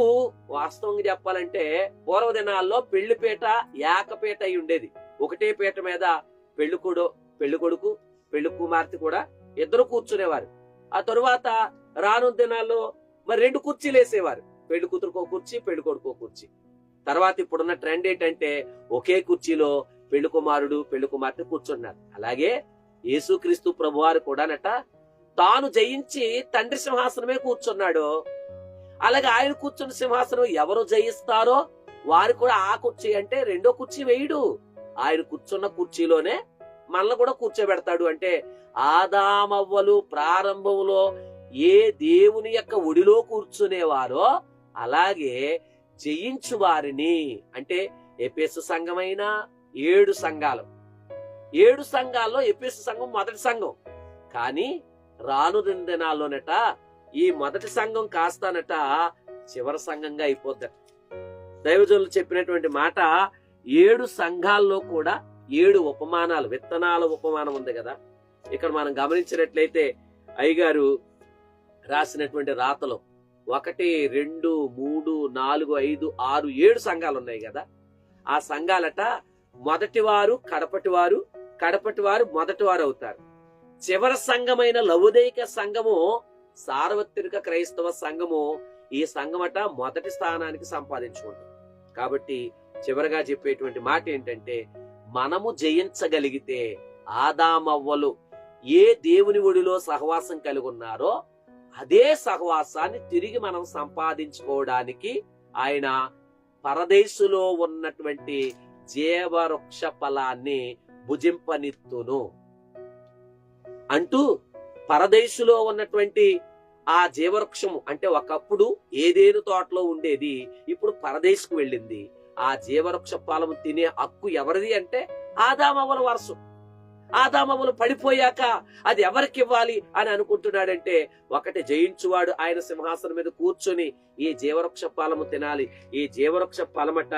వాస్తవంగా చెప్పాలంటే పూర్వ దినాల్లో పెళ్లిపీట ఏకపీట అయి ఉండేది. ఒకటే పీట మీద పెళ్లి కొడుకు పెళ్లి కుమార్తె కూడా ఇద్దరు కూర్చునేవారు. ఆ తరువాత రాను దినాల్లో మరి 2 కుర్చీలు వేసేవారు. పెళ్లి కూతురుకో కుర్చీ, పెళ్లి కొడుకో కుర్చీ. తర్వాత ఇప్పుడున్న ట్రెండ్ ఏంటంటే ఒకే కుర్చీలో పెళ్లి కుమారుడు పెళ్లి కుమార్తె కూర్చున్నారు. అలాగే యేసుక్రీస్తు ప్రభువారు కూడానట తాను జయించి తండ్రి సింహాసనమే కూర్చున్నాడు. అలాగే ఆయన కూర్చున్న సింహాసనం ఎవరు జయిస్తారో వారు కూడా ఆ కుర్చీ అంటే 2వ కుర్చీ వేయడు. ఆయన కూర్చున్న కుర్చీలోనే మనల్ని కూడా కూర్చోబెడతాడు. అంటే ఆదామవ్వలు ప్రారంభంలో ఏ దేవుని యొక్క ఒడిలో కూర్చునేవారో అలాగే జయించు వారిని, అంటే ఎఫెసు సంఘమైన 7 సంఘాలు, 7 సంఘాల్లో ఎఫెసు సంఘం మొదటి సంఘం. కానీ రాను దినాల్లోనట ఈ మొదటి సంఘం కాస్తానట చివరి సంఘంగా అయిపోద్దట. దైవజనులు చెప్పినటువంటి మాట 7 సంఘాల్లో కూడా 7 ఉపమానాలు, విత్తనాల ఉపమానం ఉంది కదా. ఇక్కడ మనం గమనించినట్లయితే అయ్యగారు రాసినటువంటి రాతలో 1, 2, 3, 4, 5, 6, 7 సంఘాలు ఉన్నాయి కదా. ఆ సంఘాలట మొదటివారు కడపటివారు, కడపటివారు మొదటివారు అవుతారు. చివరి సంఘమైన లవోదికయ సంఘము సార్వత్రిక క్రైస్తవ సంఘము, ఈ సంఘమట మొదటి స్థానానికి సంపాదించుకుంటాం. కాబట్టి చివరిగా చెప్పేటువంటి మాట ఏంటంటే మనము జయించగలిగితే ఆదామవ్వలు ఏ దేవుని ఒడిలో సహవాసం కలిగి ఉన్నారో అదే సహవాసాన్ని తిరిగి మనం సంపాదించుకోవడానికి ఆయన పరదేశులో ఉన్నటువంటి జీవవృక్ష ఫలాన్ని భుజింపనిత్తును అంటూ, పరదేశులో ఉన్నటువంటి ఆ జీవవృక్షము అంటే ఒకప్పుడు ఏదేను తోటలో ఉండేది, ఇప్పుడు పరదేశకు వెళ్ళింది. ఆ జీవవృక్ష ఫలము తినే హక్కు ఎవరిది అంటే ఆదామవ్వల వారసు. ఆదామవ్వలు పడిపోయాక అది ఎవరికి ఇవ్వాలి అని అనుకుంటున్నాడంటే, ఒకటి జయించువాడు ఆయన సింహాసనం మీద కూర్చొని ఈ జీవవృక్ష ఫలము తినాలి. ఈ జీవవృక్ష ఫలమట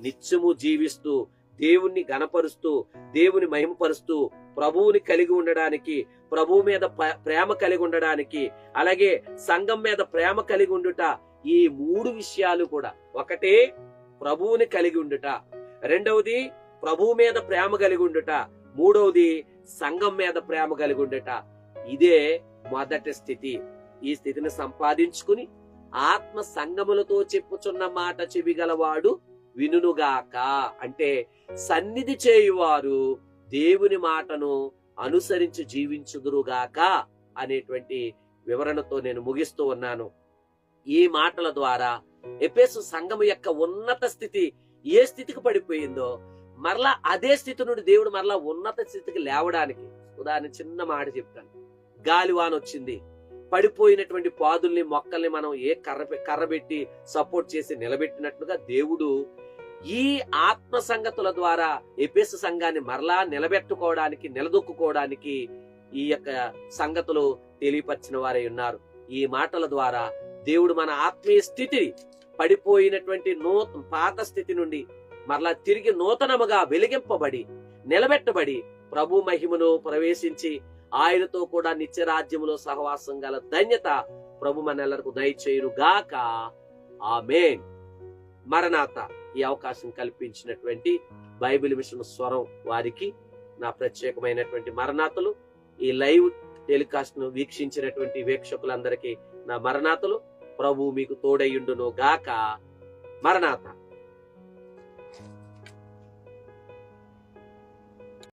నిత్యము జీవిస్తూ దేవుణ్ణి గణపరుస్తూ దేవుని మహిమపరుస్తూ ప్రభువుని కలిగి ఉండడానికి, ప్రభువు మీద ప్రేమ కలిగి ఉండడానికి, అలాగే సంఘం మీద ప్రేమ కలిగి ఉండుట, ఈ 3 విషయాలు కూడా, ఒకటి ప్రభువుని కలిగి ఉండుట, రెండవది ప్రభువు మీద ప్రేమ కలిగి ఉండుట, మూడవది సంఘం మీద ప్రేమ కలిగి ఉండుట. ఇదే మొదటి స్థితి. ఈ స్థితిని సంపాదించుకుని ఆత్మ సంగములతో చెప్పుచున్న మాట చెవిగలవాడు వినుగాక. అంటే సన్నిధి చేయువారు దేవుని మాటను అనుసరించి జీవించుదురుగాక అనేటువంటి వివరణతో నేను ముగిస్తూ ఉన్నాను. ఈ మాటల ద్వారా ఎఫెసు సంఘము యొక్క ఉన్నత స్థితి ఏ స్థితికి పడిపోయిందో మరలా అదే స్థితి నుండి దేవుడు మరలా ఉన్నత స్థితికి లేవడానికి, ఉదాహరణ చిన్న మాట చెప్తాను. గాలివాన వచ్చింది, పడిపోయినటువంటి పాదుల్ని మొక్కల్ని మనం ఏ కర్ర పెట్టి సపోర్ట్ చేసి నిలబెట్టినట్లుగా దేవుడు ఈ ఆత్మ సంగతుల ద్వారా ఎఫెసు సంఘాన్ని మరలా నిలబెట్టుకోవడానికి, నిలదొక్కుకోవడానికి ఈ యొక్క సంగతులు తెలియపరిచిన వారై ఉన్నారు. ఈ మాటల ద్వారా దేవుడు మన ఆత్మీయ స్థితి పడిపోయినటువంటి పాత స్థితి నుండి మరలా తిరిగి నూతనముగా వెలిగింపబడి నిలబెట్టబడి ప్రభు మహిమను ప్రవేశించి ఆయనతో కూడా నిత్య రాజ్యములో సహవాసం గల ధన్యత ప్రభు మనెల్లరకు దయచేయును గాక. ఆమేన్. మరణాత ఈ అవకాశం కల్పించినటువంటి బైబిల్ మిషన్ స్వరం వారికి నా ప్రత్యేకమైనటువంటి మరణాతలు. ఈ లైవ్ టెలికాస్ట్ ను వీక్షించినటువంటి వీక్షకులందరికీ నా మరణాతలు. ప్రభు మీకు తోడయ్యుండును గాక. మరణాత.